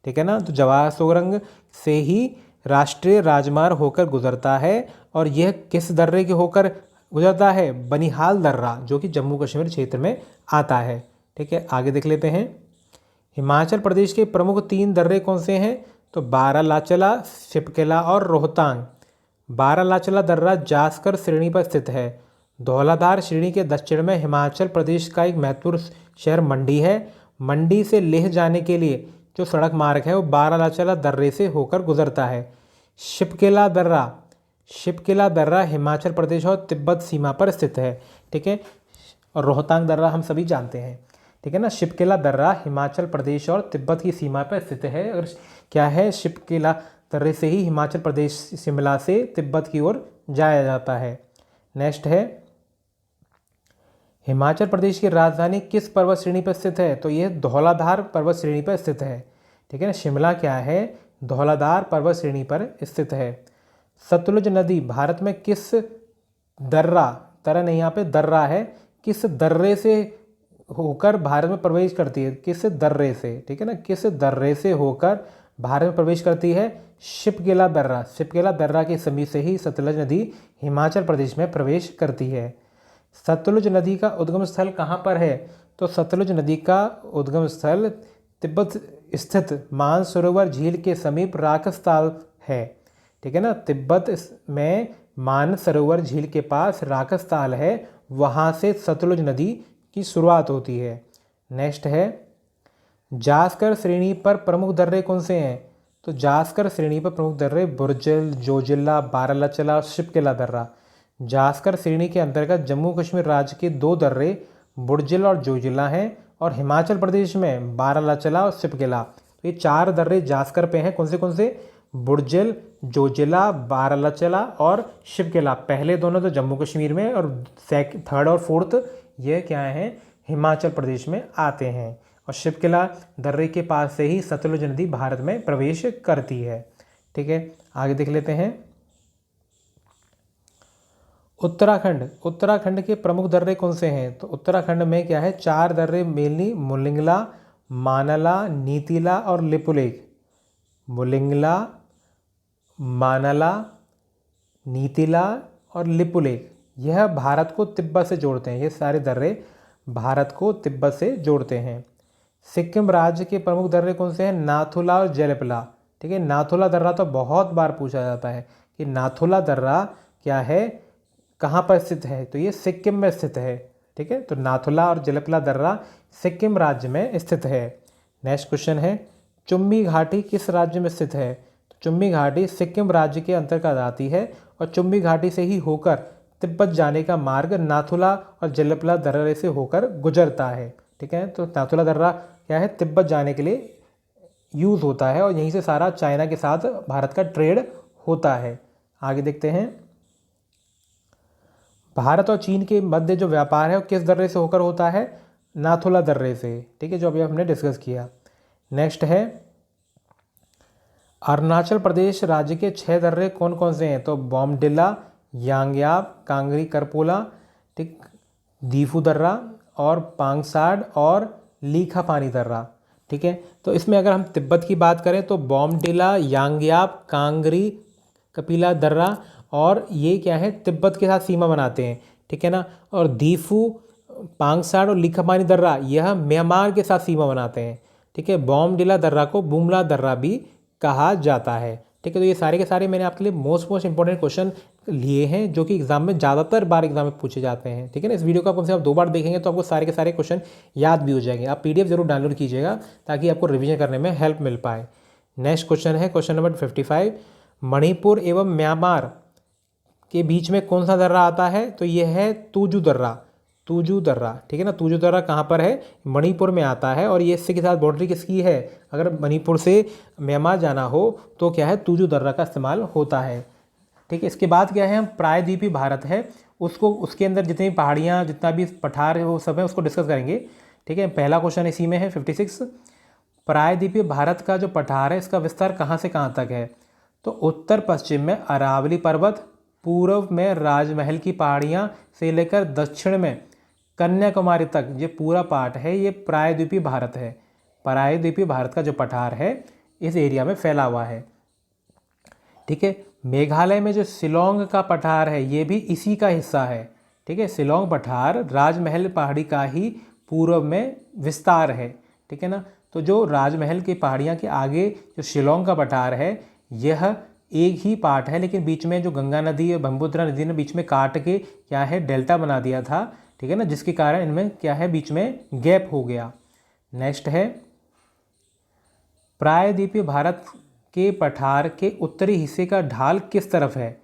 ठीक है ना, तो जवाहर सुरंग से ही राष्ट्रीय राजमार्ग होकर गुजरता है और यह किस दर्रे के होकर गुजरता है? बनिहाल दर्रा, जो कि जम्मू कश्मीर क्षेत्र में आता है। ठीक है, आगे देख लेते हैं। हिमाचल प्रदेश के प्रमुख 3 दर्रे कौन से हैं? तो बारालाचला, शिपकिला और रोहतांग। बारालाचला दर्रा जास्कर श्रेणी पर स्थित है। धौलाधार श्रेणी के दक्षिण में हिमाचल प्रदेश का एक महत्वपूर्ण शहर मंडी है। मंडी से लेह जाने के लिए जो सड़क मार्ग है वो बारालाचला दर्रे से होकर गुजरता है। शिपकिला दर्रा, शिपकिला दर्रा हिमाचल प्रदेश और तिब्बत सीमा पर स्थित है। ठीक है, और रोहतांग दर्रा हम सभी जानते हैं। ठीक है ना, शिपकिला दर्रा हिमाचल प्रदेश और तिब्बत की सीमा पर स्थित है। और क्या है? शिपकिला दर्रे से ही हिमाचल प्रदेश शिमला से तिब्बत की ओर जाया जाता है। नेक्स्ट है, हिमाचल प्रदेश की राजधानी किस पर्वत श्रेणी पर स्थित है? तो यह धौलाधार पर्वत श्रेणी पर स्थित है। ठीक है ना, शिमला क्या है? धौलाधार पर्वत श्रेणी पर स्थित है। सतलुज नदी भारत में किस दर्रा, दर्रा नहीं यहाँ पे दर्रा है, किस दर्रे से होकर भारत में प्रवेश करती है? किस दर्रे से? ठीक है ना, किस दर्रे से होकर भारत में प्रवेश करती है? शिपकिला दर्रा, शिपकिला दर्रा के समीप से ही सतलुज नदी हिमाचल प्रदेश में प्रवेश करती है। सतलुज नदी का उद्गम स्थल कहाँ पर है? तो सतलुज नदी का उद्गम स्थल तिब्बत स्थित मानसरोवर झील के समीप राकसताल है। ठीक है ना, तिब्बत में मानसरोवर झील के पास राकसताल है, वहाँ से सतलुज नदी की शुरुआत होती है। नेक्स्ट है, जास्कर श्रेणी पर प्रमुख दर्रे कौन से हैं? तो जास्कर श्रेणी पर प्रमुख दर्रे बुरजिल, जोजिला, बारालाचला और शिपकिला दर्रा। जास्कर श्रेणी के अंतर्गत जम्मू कश्मीर राज्य के 2 दर्रे बुरजिल और जोजिला हैं और हिमाचल प्रदेश में बारालाचला और शिपकिला। तो ये 4 दर्रे जास्कर पे हैं। कौन से? बुरजिल, जोजिला, बारालाचला और शिपकिला। पहले दोनों तो जम्मू कश्मीर में और थर्ड और फोर्थ ये क्या हैं? हिमाचल प्रदेश में आते हैं। और शिपकिला दर्रे के पास से ही सतलुज नदी भारत में प्रवेश करती है। ठीक है, आगे देख लेते हैं। उत्तराखंड, उत्तराखंड के प्रमुख दर्रे कौन से हैं? तो उत्तराखंड में क्या है? 4 दर्रे मेनली मुलिंगला, मानला, नीतिला और लिपुलेख। मुलिंगला, मानला, नीतिला और लिपुलेख, यह भारत को तिब्बत से जोड़ते हैं। ये सारे दर्रे भारत को तिब्बत से जोड़ते हैं। सिक्किम राज्य के प्रमुख दर्रे कौन से हैं? नाथुला और जेलेपला। ठीक है, नाथुला दर्रा तो बहुत बार पूछा जाता है कि नाथुला दर्रा क्या है, कहाँ पर स्थित है? तो ये सिक्किम में स्थित है। ठीक है, तो नाथुला और जेलेपला दर्रा सिक्किम राज्य में स्थित है। नेक्स्ट क्वेश्चन है, चुम्बी घाटी किस राज्य में स्थित है? तो चुम्बी घाटी सिक्किम राज्य के अंतर्गत आती है और चुम्बी घाटी से ही होकर तिब्बत जाने का मार्ग नाथुला और जेलेपला दर्रे से होकर गुजरता है। ठीक है, तो नाथुला दर्रा क्या है? तिब्बत जाने के लिए यूज़ होता है और यहीं से सारा चाइना के साथ भारत का ट्रेड होता है। आगे देखते हैं, भारत और चीन के मध्य जो व्यापार है वो किस दर्रे से होकर होता है? नाथुला दर्रे से। ठीक है, जो अभी हमने डिस्कस किया। नेक्स्ट है, अरुणाचल प्रदेश राज्य के 6 दर्रे कौन कौन से हैं? तो बॉमडिला, यांगयाप, कांगरी करपोला, ठीक, दीफू दर्रा और पांगसाड और लीखा पानी दर्रा। ठीक है, तो इसमें अगर हम तिब्बत की बात करें तो बॉमडिला, यांगयाप, कांगरी कपिला दर्रा और ये क्या है? तिब्बत के साथ सीमा बनाते हैं। ठीक है ना, और दीफू, पांगसाड और लीखा पानी दर्रा यह म्यांमार के साथ सीमा बनाते हैं। ठीक है, बॉमडिला दर्रा को बुमला दर्रा भी कहा जाता है। ठीक है, तो ये सारे के सारे मैंने आपके लिए मोस्ट इंपॉर्टेंट क्वेश्चन लिए हैं जो कि एग्जाम में ज़्यादातर बार एग्जाम में पूछे जाते हैं। ठीक है ना, इस वीडियो को आप कम से कम 2 बार देखेंगे तो आपको सारे के सारे क्वेश्चन याद भी हो जाएंगे। आप PDF जरूर डाउनलोड कीजिएगा ताकि आपको रिवीजन करने में हेल्प मिल पाए। नेक्स्ट क्वेश्चन है क्वेश्चन नंबर 55, मणिपुर एवं म्यांमार के बीच में कौन सा दर्रा आता है? तो यह है तुजू दर्रा। तुजू दर्रा, ठीक है ना, तुजू दर्रा कहाँ पर है? मणिपुर में आता है और ये इससे के साथ बाउंड्री किसकी है? अगर मणिपुर से म्यांमार जाना हो तो क्या है? तुजू दर्रा का इस्तेमाल होता है। ठीक है, इसके बाद क्या है? हम प्रायद्वीपीय भारत है उसको, उसके अंदर जितनी पहाड़ियाँ, जितना भी पठार है वो सब है उसको डिस्कस करेंगे। ठीक है, पहला क्वेश्चन इसी में है 56, प्रायद्वीपीय भारत का जो पठार है इसका विस्तार कहाँ से कहाँ तक है? तो उत्तर पश्चिम में अरावली पर्वत, पूर्व में राजमहल की पहाड़ियाँ से लेकर दक्षिण में कन्याकुमारी तक ये पूरा पार्ट है, ये प्रायद्वीपीय भारत है। प्रायद्वीपीय भारत का जो पठार है इस एरिया में फैला हुआ है। ठीक है। मेघालय में जो शिलोंग का पठार है ये भी इसी का हिस्सा है। ठीक है, शिलोंग पठार राजमहल पहाड़ी का ही पूर्व में विस्तार है। ठीक है ना। तो जो राजमहल की पहाड़ियाँ के आगे जो शिलोंग का पठार है यह एक ही पार्ट है, लेकिन बीच में जो गंगा नदी और ब्रह्मपुत्र नदी ने बीच में काट के क्या है डेल्टा बना दिया था। ठीक है ना, जिसके कारण इनमें क्या है बीच में गैप हो गया। नेक्स्ट है प्रायद्वीपीय भारत के पठार के उत्तरी हिस्से का ढाल किस तरफ है।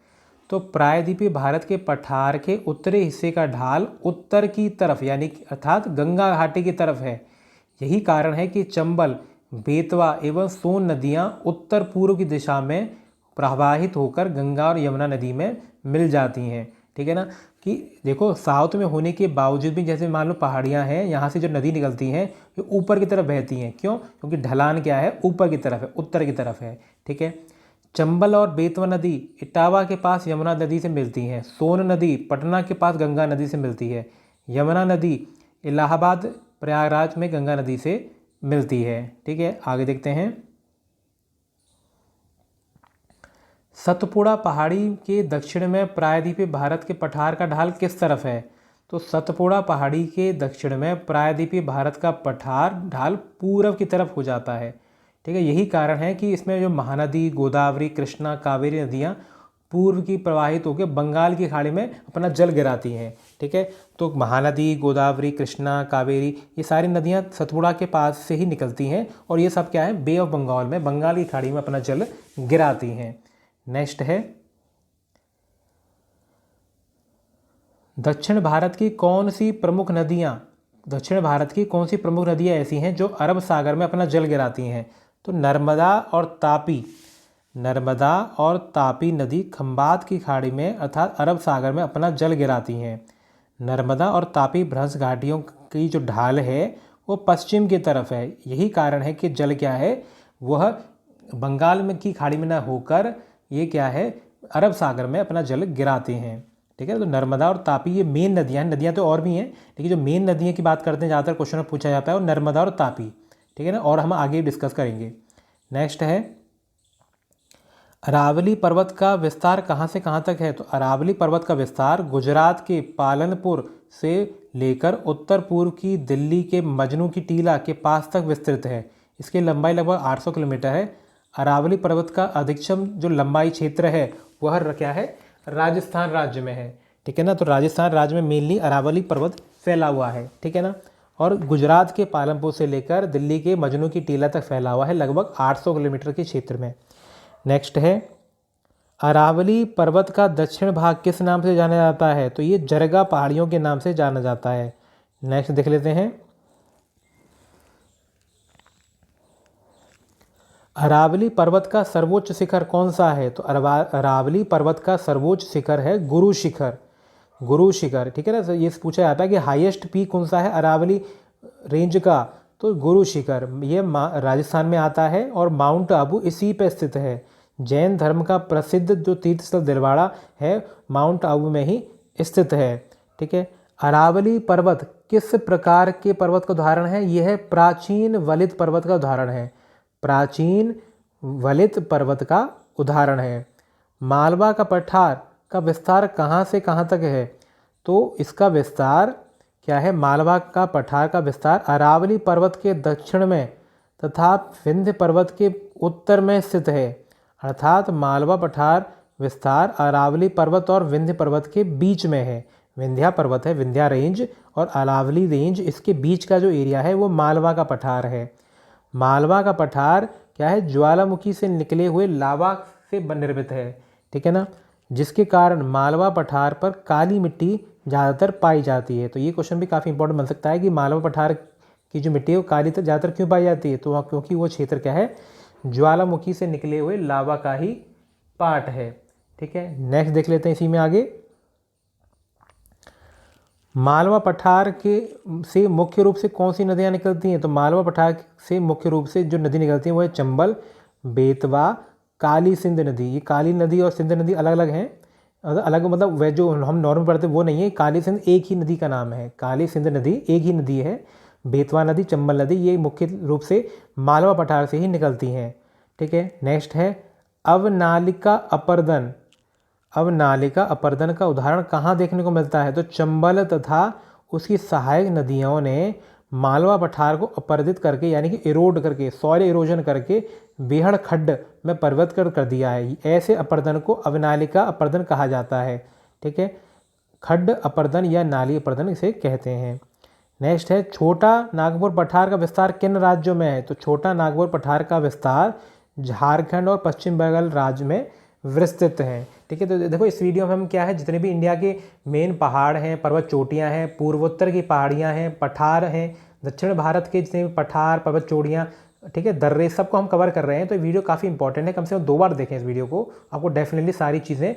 तो प्रायद्वीपीय भारत के पठार के उत्तरी हिस्से का ढाल उत्तर की तरफ यानी अर्थात गंगा घाटी की तरफ है। यही कारण है कि चंबल, बेतवा एवं सोन नदियां उत्तर पूर्व की दिशा में प्रवाहित होकर गंगा और यमुना नदी में मिल जाती हैं। ठीक है ना, कि देखो साउथ में होने के बावजूद भी जैसे मान लो पहाड़ियाँ हैं, यहाँ से जो नदी निकलती हैं ये ऊपर की तरफ बहती हैं। क्यों? क्योंकि ढलान क्या है, ऊपर की तरफ है, उत्तर की तरफ है। ठीक है। चंबल और बेतवा नदी इटावा के पास यमुना नदी से मिलती हैं। सोन नदी पटना के पास गंगा नदी से मिलती है। यमुना नदी इलाहाबाद प्रयागराज में गंगा नदी से मिलती है। ठीक है, आगे देखते हैं। सतपुड़ा पहाड़ी के दक्षिण में प्रायद्वीपीय भारत के पठार का ढाल किस तरफ है। तो सतपुड़ा पहाड़ी के दक्षिण में प्रायद्वीपीय भारत का पठार ढाल पूर्व की तरफ हो जाता है। ठीक है, यही कारण है कि इसमें जो महानदी, गोदावरी, कृष्णा, कावेरी नदियाँ पूर्व की प्रवाहित होकर बंगाल की खाड़ी में अपना जल गिराती हैं। ठीक है, तो महानदी, गोदावरी, कृष्णा, कावेरी ये सारी नदियाँ सतपुड़ा के पास से ही निकलती हैं और ये सब क्या है बे ऑफ बंगाल में, बंगाल की खाड़ी में अपना जल गिराती हैं। नेक्स्ट है दक्षिण भारत की कौन सी प्रमुख नदियाँ ऐसी हैं जो अरब सागर में अपना जल गिराती हैं। तो नर्मदा और तापी नदी खंबात की खाड़ी में अर्थात अरब सागर में अपना जल गिराती हैं। नर्मदा और तापी भ्रंश घाटियों की जो ढाल है वो पश्चिम की तरफ है। यही कारण है कि जल क्या है वह बंगाल में की खाड़ी में ना होकर ये क्या है अरब सागर में अपना जल गिराते हैं। ठीक है, तो नर्मदा और तापी ये मेन नदियाँ तो और भी हैं, लेकिन जो मेन नदियाँ की बात करते हैं ज़्यादातर क्वेश्चन में पूछा जाता है वो नर्मदा और तापी। ठीक है ना, और हम आगे डिस्कस करेंगे। नेक्स्ट है अरावली पर्वत का विस्तार कहाँ से कहाँ तक है। तो अरावली पर्वत का विस्तार गुजरात के पालनपुर से लेकर उत्तर पूर्व की दिल्ली के मजनू की टीला के पास तक विस्तृत है। इसकी लंबाई लगभग 800 किलोमीटर है। अरावली पर्वत का अधिकतम जो लंबाई क्षेत्र है वह क्या है राजस्थान राज्य में है। ठीक है ना, तो राजस्थान राज्य में मेनली अरावली पर्वत फैला हुआ है। ठीक है ना, और गुजरात के पालनपुर से लेकर दिल्ली के मजनू की टीला तक फैला हुआ है लगभग 800 किलोमीटर के क्षेत्र में। नेक्स्ट है अरावली पर्वत का दक्षिण भाग किस नाम से जाना जाता है। तो ये जरगा पहाड़ियों के नाम से जाना जाता है। नेक्स्ट देख लेते हैं अरावली पर्वत का सर्वोच्च शिखर कौन सा है। तो अरावली पर्वत का सर्वोच्च शिखर है गुरु शिखर। ठीक है ना, तो ये पूछा जाता है कि हाईएस्ट पीक कौन सा है अरावली रेंज का। तो गुरु शिखर ये राजस्थान में आता है और माउंट आबू इसी पे स्थित है। जैन धर्म का प्रसिद्ध जो तीर्थस्थल दिलवाड़ा है माउंट आबू में ही स्थित है। ठीक है, अरावली पर्वत किस प्रकार के पर्वत का उदाहरण है। यह है प्राचीन वलित पर्वत का उदाहरण है। प्राचीन वलित पर्वत का उदाहरण है। मालवा का पठार का विस्तार कहाँ से कहाँ तक है। तो इसका विस्तार क्या है मालवा का पठार का विस्तार अरावली पर्वत के दक्षिण में तथा विंध्य पर्वत के उत्तर में स्थित है। अर्थात मालवा पठार विस्तार अरावली पर्वत और विंध्य पर्वत के बीच में है। विंध्या पर्वत है, विंध्या रेंज, और अरावली रेंज, इसके बीच का जो एरिया है वो मालवा का पठार है। मालवा का पठार क्या है ज्वालामुखी से निकले हुए लावा से निर्मित है। ठीक है ना, जिसके कारण मालवा पठार पर काली मिट्टी ज़्यादातर पाई जाती है। तो ये क्वेश्चन भी काफ़ी इंपॉर्टेंट बन सकता है कि मालवा पठार की जो मिट्टी है वो काली तो ज़्यादातर क्यों पाई जाती है। तो वहाँ क्योंकि वो क्षेत्र क्या है ज्वालामुखी से निकले हुए लावा का ही पार्ट है। ठीक है, नेक्स्ट देख लेते हैं इसी में आगे। मालवा पठार के से मुख्य रूप से कौन सी नदियाँ निकलती हैं। तो मालवा पठार से मुख्य रूप से जो नदी निकलती है वो है चंबल, बेतवा, काली सिंध नदी। ये काली नदी और सिंध नदी अलग अलग हैं, अलग मतलब वह जो हम नॉर्मल पढ़ते वो नहीं है। काली सिंध एक ही नदी का नाम है, काली सिंध नदी एक ही नदी है। बेतवा नदी, चंबल नदी ये मुख्य रूप से मालवा पठार से ही निकलती हैं। ठीक है, नेक्स्ट है अवनालिका अपर्दन, अवनालिका अपर्दन का उदाहरण कहाँ देखने को मिलता है? तो चंबल तथा उसकी सहायक नदियों ने मालवा पठार को अपर्दित करके यानी कि इरोड करके, सॉइल इरोजन करके बेहड़ खड्ड में परिवर्तित कर दिया है। ऐसे अपर्दन को अवनालिका अपर्दन कहा जाता है। ठीक है, खड्ड अपर्दन या नाली अपर्दन इसे कहते हैं। नेक्स्ट है, छोटा नागपुर पठार का विस्तार किन राज्यों में है? तो छोटा नागपुर पठार का विस्तार झारखंड और पश्चिम बंगाल राज्य में विस्तृत है। ठीक है, तो देखो इस वीडियो में हम क्या है, जितने भी इंडिया के मेन पहाड़ हैं, पर्वत चोटियां हैं, पूर्वोत्तर की पहाड़ियां हैं, पठार हैं, दक्षिण भारत के जितने भी पठार पर्वत चोटियां, ठीक है, दर्रे, सबको हम कवर कर रहे हैं। तो वीडियो काफ़ी इंपॉर्टेंट है, कम से कम 2 बार देखें इस वीडियो को, आपको डेफिनेटली सारी चीज़ें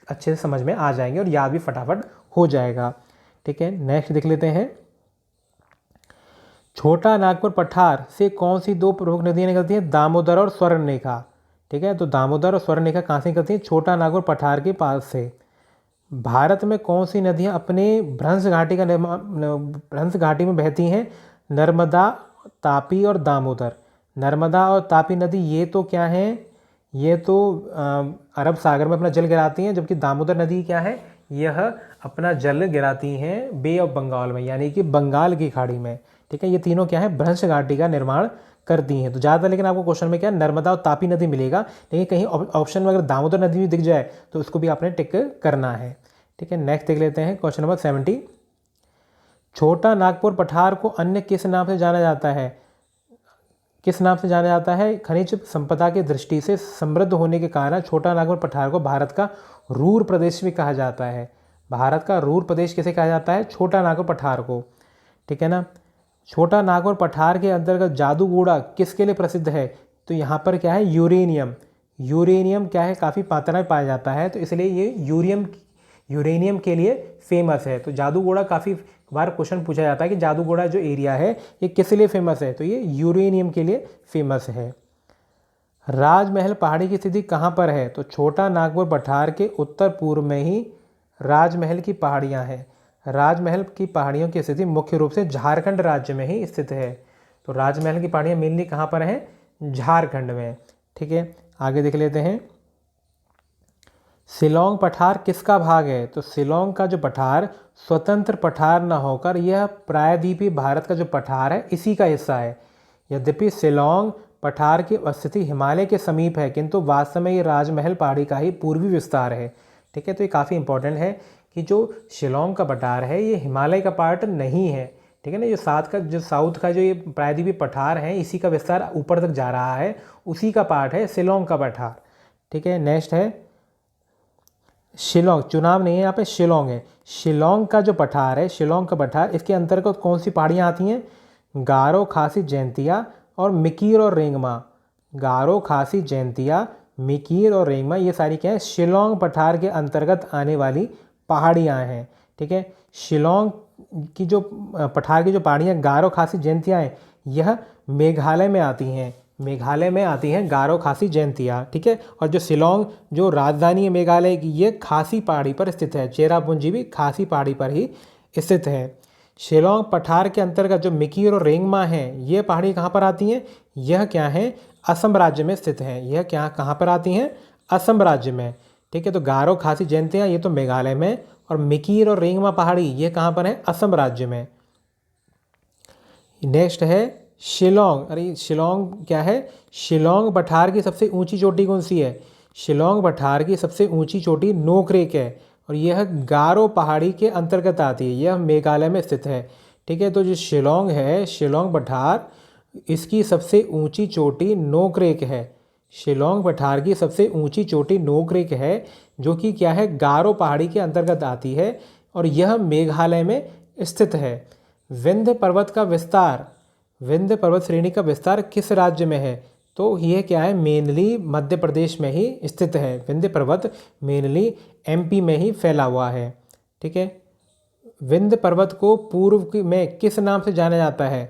अच्छे से समझ में आ जाएंगे और याद भी फटाफट हो जाएगा। ठीक है, नेक्स्ट देख लेते हैं। छोटा नागपुर पठार से कौन सी 2 प्रमुख नदियाँ निकलती हैं? दामोदर और स्वर्णरेखा। ठीक है, तो दामोदर और स्वर्णरेखा कहाँ से निकलती हैं? छोटा नागपुर पठार के पास से। भारत में कौन सी नदियाँ अपने भ्रंश घाटी का भ्रंश घाटी में बहती हैं? नर्मदा, तापी और दामोदर। नर्मदा और तापी नदी ये तो क्या हैं? ये तो अरब सागर में अपना जल गिराती हैं, जबकि दामोदर नदी क्या है? यह अपना जल गिराती हैं बे ऑफ बंगाल में, यानी कि बंगाल की खाड़ी में। ठीक है, ये तीनों क्या है? भ्रंश घाटी का निर्माण करती हैं। तो ज़्यादा लेकिन आपको क्वेश्चन में क्या नर्मदा और तापी नदी मिलेगा, लेकिन कहीं ऑप्शन में अगर दामोदर नदी भी दिख जाए तो उसको भी आपने टिक करना है। ठीक है, नेक्स्ट देख लेते हैं क्वेश्चन नंबर 70। छोटा नागपुर पठार को अन्य किस नाम से जाना जाता है? किस नाम से जाना जाता है? खनिज संपदा की दृष्टि से समृद्ध होने के कारण छोटा नागपुर पठार को भारत का रूर प्रदेश भी कहा जाता है। भारत का रूर प्रदेश किसे कहा जाता है? छोटा नागपुर पठार को। ठीक है ना। छोटा नागपुर पठार के अंतर्गत जादूगोड़ा किसके लिए प्रसिद्ध है? तो यहाँ पर क्या है? यूरेनियम। यूरेनियम क्या है? काफ़ी मात्रा में पाया जाता है, तो इसलिए ये यूरेनियम के लिए फेमस है। तो जादूगोड़ा काफ़ी बार क्वेश्चन पूछा जाता है कि जादूगोड़ा जो एरिया है ये किस लिए फेमस है? तो ये यूरेनियम के लिए फेमस है। राजमहल पहाड़ी की स्थिति कहाँ पर है? तो छोटा नागपुर पठार के उत्तर पूर्व में ही राजमहल की पहाड़ियाँ हैं। राजमहल की पहाड़ियों की स्थिति मुख्य रूप से झारखंड राज्य में ही स्थित है। तो राजमहल की पहाड़ियाँ मेनली कहाँ पर हैं? झारखंड में। ठीक है, आगे देख लेते हैं। शिलोंग पठार किसका भाग है? तो शिलोंग का जो पठार स्वतंत्र पठार न होकर यह प्रायद्वीपीय भारत का जो पठार है इसी का हिस्सा है। यद्यपि शिलोंग पठार की स्थिति हिमालय के समीप है, किंतु वास्तव में ये राजमहल पहाड़ी का ही पूर्वी विस्तार है। ठीक है, तो ये काफ़ी इंपॉर्टेंट है कि जो शिलोंग का पठार है ये हिमालय का पार्ट नहीं है। ठीक है ना, जो साउथ का जो ये प्रायद्वीपीय पठार है इसी का विस्तार ऊपर तक जा रहा है, उसी का पार्ट है शिलोंग का पठार। ठीक है, नेक्स्ट है शिलोंग। चुनाव नहीं है, यहाँ पे शिलोंग है। शिलोंग का जो पठार है, शिलोंग का पठार, इसके अंतर्गत कौन सी पहाड़ियाँ आती हैं? गारो, खासी, जैंतिया और मिकीर और रेंगमा। गारो, खासी, जैंतिया, मिकीर और रेंगमा ये सारी क्या है? शिलोंग पठार के अंतर्गत आने वाली पहाड़ियाँ हैं। ठीक है, शिलोंग की जो पठार की जो पहाड़ियाँ गारो, खासी, जैंतिया हैं यह मेघालय में आती हैं। मेघालय में आती हैं गारो, खासी, जैंतिया। ठीक है, और जो शिलोंग जो राजधानी है मेघालय की ये खासी पहाड़ी पर स्थित है। चेरापूंजी भी खासी पहाड़ी पर ही स्थित है। शिलोंग पठार के अंतर्गत जो मिकीर और रेंगमा हैं ये पहाड़ी कहाँ पर आती हैं? यह क्या है? असम राज्य में स्थित हैं। यह क्या कहाँ पर आती हैं? असम राज्य में। ठीक है, तो गारो, खासी, जैंतिया ये तो मेघालय में, और मिकीर और रेंगमा पहाड़ी ये कहाँ पर है? असम राज्य में। नेक्स्ट है शिलोंग। अरे शिलोंग क्या है? शिलोंग पठार की सबसे ऊंची चोटी कौन सी है? शिलोंग पठार की सबसे ऊंची चोटी नोकरेक है, और यह गारो पहाड़ी के अंतर्गत आती है। यह मेघालय में स्थित है। ठीक है, तो जो शिलोंग है, शिलोंग पठार, इसकी सबसे ऊंची चोटी नोकरेक है। शिलोंग पठार की सबसे ऊंची चोटी नोकरेक है, जो कि क्या है? गारो पहाड़ी के अंतर्गत आती है, और यह मेघालय में स्थित है। विंध्य पर्वत का विस्तार, विंध्य पर्वत श्रेणी का विस्तार किस राज्य में है? तो यह क्या है? मेनली मध्य प्रदेश में ही स्थित है। विंध्य पर्वत मेनली एमपी में ही फैला हुआ है। ठीक है, विंध्य पर्वत को पूर्व में किस नाम से जाना जाता है?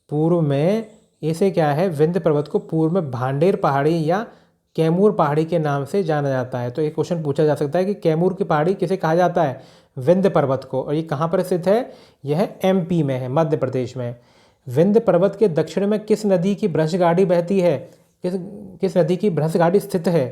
पूर्व में इसे क्या है? विंध्य पर्वत को पूर्व में भांडेर पहाड़ी या कैमूर पहाड़ी के नाम से जाना जाता है। तो एक क्वेश्चन पूछा जा सकता है कि कैमूर की पहाड़ी किसे कहा जाता है? विंध्य पर्वत को। और ये कहाँ पर स्थित है? यह एमपी में है, मध्य प्रदेश में। विंध्य पर्वत के दक्षिण में किस नदी की भ्रंश गाड़ी बहती है? किस नदी की भ्रंश गाड़ी स्थित है?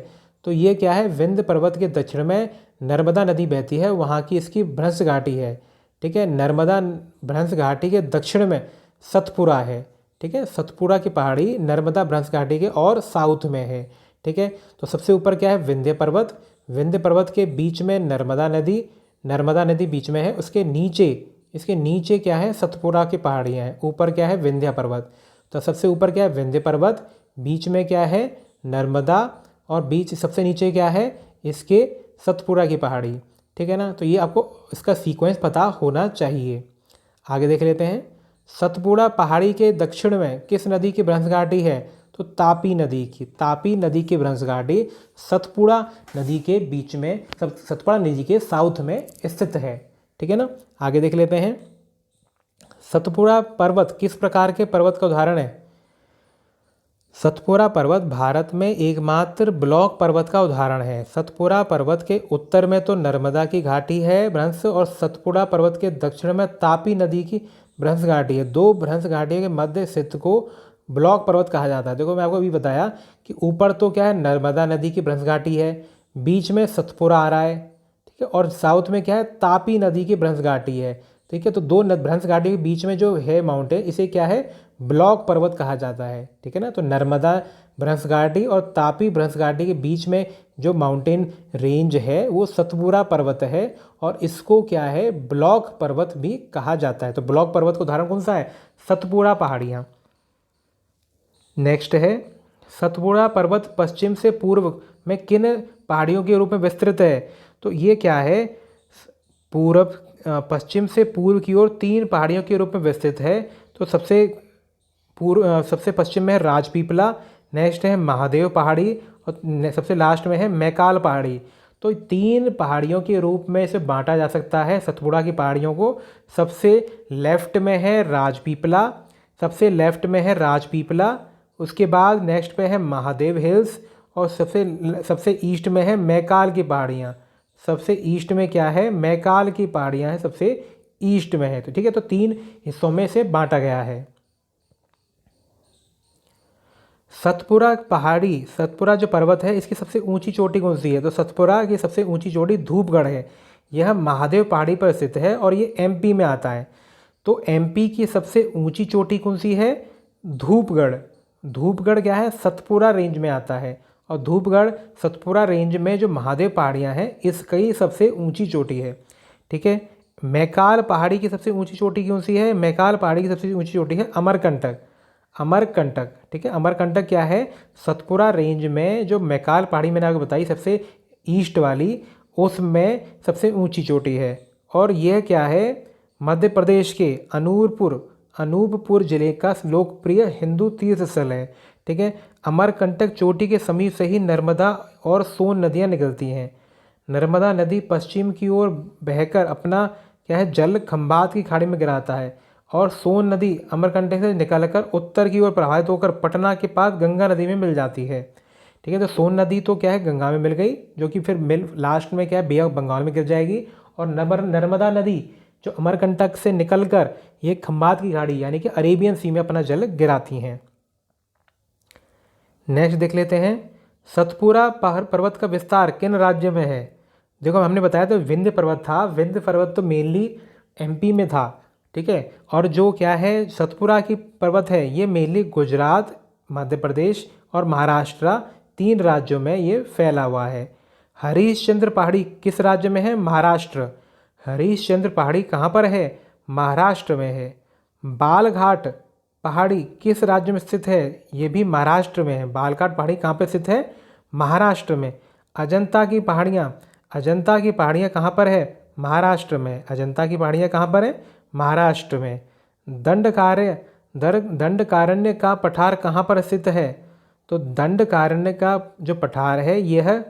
तो ये क्या है, विंध्य पर्वत के दक्षिण में नर्मदा नदी बहती है, वहाँ की इसकी भ्रंश घाटी है। ठीक है, नर्मदा भ्रंश घाटी के दक्षिण में सतपुड़ा है। ठीक है, सतपुड़ा की पहाड़ी नर्मदा भ्रंश घाटी के और साउथ में है। ठीक है, तो सबसे ऊपर क्या है, विंध्य पर्वत, विंध्य पर्वत के बीच में नर्मदा नदी, नर्मदा नदी बीच में है, उसके नीचे, इसके नीचे क्या है, सतपुड़ा की पहाड़ियाँ हैं, ऊपर क्या है, विंध्य पर्वत। तो सबसे ऊपर क्या है, विंध्य पर्वत, बीच में क्या है, नर्मदा, और बीच सबसे नीचे क्या है, इसके सतपुड़ा की पहाड़ी। ठीक है ना, तो ये आपको इसका सीक्वेंस पता होना चाहिए। आगे देख लेते हैं, सतपुड़ा पहाड़ी के दक्षिण में किस नदी की भ्रंश घाटी है, तो तापी नदी की, तापी नदी की भ्रंश घाटी सतपुड़ा नदी के बीच में, सतपुड़ा नदी के साउथ में स्थित है। ठीक है ना, आगे देख लेते हैं, सतपुड़ा पर्वत किस प्रकार के पर्वत का उदाहरण है। सतपुड़ा पर्वत भारत में एकमात्र ब्लॉक पर्वत का उदाहरण है। सतपुड़ा पर्वत के उत्तर में तो नर्मदा की घाटी है भ्रंश, और सतपुड़ा पर्वत के दक्षिण में तापी नदी की भ्रंश घाटी है। दो भ्रंश घाटियों के मध्य स्थित को ब्लॉक पर्वत कहा जाता है। देखो मैं आपको अभी बताया कि ऊपर तो क्या है, नर्मदा नदी की भ्रंश घाटी है, बीच में सतपुड़ा आ रहा है। ठीक है, और साउथ में क्या है, तापी नदी की भ्रंश घाटी है। ठीक है, तो दो भ्रंश घाटी के बीच में जो है माउंटेन, इसे क्या है, ब्लॉक पर्वत कहा जाता है। ठीक है ना, तो नर्मदा भ्रंश घाटी और तापी भ्रंश घाटी के बीच में जो माउंटेन रेंज है वो सतपुड़ा पर्वत है, और इसको क्या है, ब्लॉक पर्वत भी कहा जाता है। तो ब्लॉक पर्वत का उदाहरण कौन सा है, सतपुड़ा पहाड़ियाँ। नेक्स्ट है, सतपुड़ा पर्वत पश्चिम से पूर्व में किन पहाड़ियों के रूप में विस्तृत है। तो ये क्या है, पूर्व पश्चिम से पूर्व की ओर 3 पहाड़ियों के रूप में विस्तृत है। तो सबसे पश्चिम में है राजपीपला, नेक्स्ट है महादेव पहाड़ी, और सबसे लास्ट में है मैकाल पहाड़ी। तो 3 पहाड़ियों के रूप में इसे बांटा जा सकता है सतपुड़ा की पहाड़ियों को। सबसे लेफ्ट में है राजपीपला, सबसे लेफ्ट में है राजपीपला, उसके बाद नेक्स्ट पे है महादेव हिल्स, और सबसे ईस्ट में है मैकाल की पहाड़ियाँ। सबसे ईस्ट में क्या है, मैकाल की पहाड़ियाँ हैं, सबसे ईस्ट में है। तो ठीक है, तो 3 हिस्सों में से बांटा गया है। सतपुड़ा पहाड़ी, सतपुड़ा जो पर्वत है इसकी सबसे ऊंची चोटी कौन सी है, तो सतपुड़ा की सबसे ऊंची चोटी धूपगढ़ है। यह महादेव पहाड़ी पर स्थित है और ये एमपी में आता है। तो एमपी की सबसे ऊंची चोटी कौन सी है, धूपगढ़। धूपगढ़ क्या है, सतपुड़ा रेंज में आता है, और धूपगढ़ सतपुड़ा रेंज में जो महादेव पहाड़ियाँ हैं इसकी सबसे ऊंची चोटी है। ठीक है, मैकाल पहाड़ी की सबसे ऊंची चोटी कौन सी है, मैकाल पहाड़ी की सबसे ऊंची चोटी है अमरकंटक, अमरकंटक। ठीक है, अमरकंटक क्या है, सतपुड़ा रेंज में जो मैकाल पहाड़ी मैंने आपको बताई सबसे ईस्ट वाली, उसमें सबसे ऊंची चोटी है। और यह क्या है, मध्य प्रदेश के अनूपपुर जिले का लोकप्रिय हिंदू तीर्थ स्थल है। ठीक है, अमरकंटक चोटी के समीप से ही नर्मदा और सोन नदियाँ निकलती हैं। नर्मदा नदी पश्चिम की ओर बहकर अपना क्या है, जल खंभात की खाड़ी में गिराता है, और सोन नदी अमरकंटक से निकलकर उत्तर की ओर प्रवाहित होकर पटना के पास गंगा नदी में मिल जाती है। ठीक है, तो सोन नदी तो क्या है, गंगा में मिल गई, जो कि फिर लास्ट में क्या है, बे ऑफ बंगाल में गिर जाएगी। और नर्मदा नदी जो अमरकंटक से निकलकर ये खंभात की खाड़ी यानी कि अरेबियन सी में अपना जल गिराती हैं। नेक्स्ट देख लेते हैं, सतपुड़ा पर्वत का विस्तार किन राज्य में है। देखो हमने बताया तो विंध्य पर्वत था, विंध्य पर्वत तो मेनली एमपी में था। ठीक है, और जो क्या है, सतपुड़ा की पर्वत है ये मेनली गुजरात, मध्य प्रदेश और महाराष्ट्र 3 राज्यों में ये फैला हुआ है। हरिश्चंद्र पहाड़ी किस राज्य में है, महाराष्ट्र। हरिश्चंद्र पहाड़ी कहाँ पर है, महाराष्ट्र में है। बालघाट पहाड़ी किस राज्य में स्थित है, ये भी महाराष्ट्र में है। बालघाट पहाड़ी कहाँ पर स्थित है, महाराष्ट्र में। अजंता की पहाड़ियाँ कहाँ पर है, महाराष्ट्र में। अजंता की पहाड़ियाँ कहाँ पर है, महाराष्ट्र में। दंडकारण्य का पठार कहाँ पर स्थित है, तो दंडकारण्य का जो पठार है यह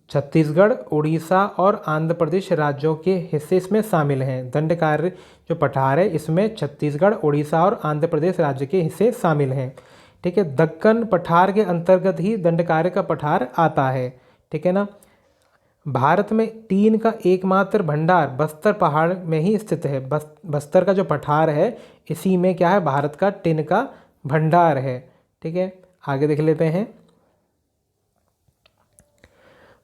छत्तीसगढ़, उड़ीसा और आंध्र प्रदेश राज्यों के हिस्से इसमें शामिल हैं। दंडकारण्य जो पठार है इसमें छत्तीसगढ़, उड़ीसा और आंध्र प्रदेश राज्य के हिस्से शामिल हैं। ठीक है, दक्कन पठार के अंतर्गत ही दंडकारण्य का पठार आता है। ठीक है ना, भारत में टीन का एकमात्र भंडार बस्तर पहाड़ में ही स्थित है। बस्तर का जो पठार है इसी में क्या है, भारत का टिन का भंडार है। ठीक है, आगे देख लेते हैं,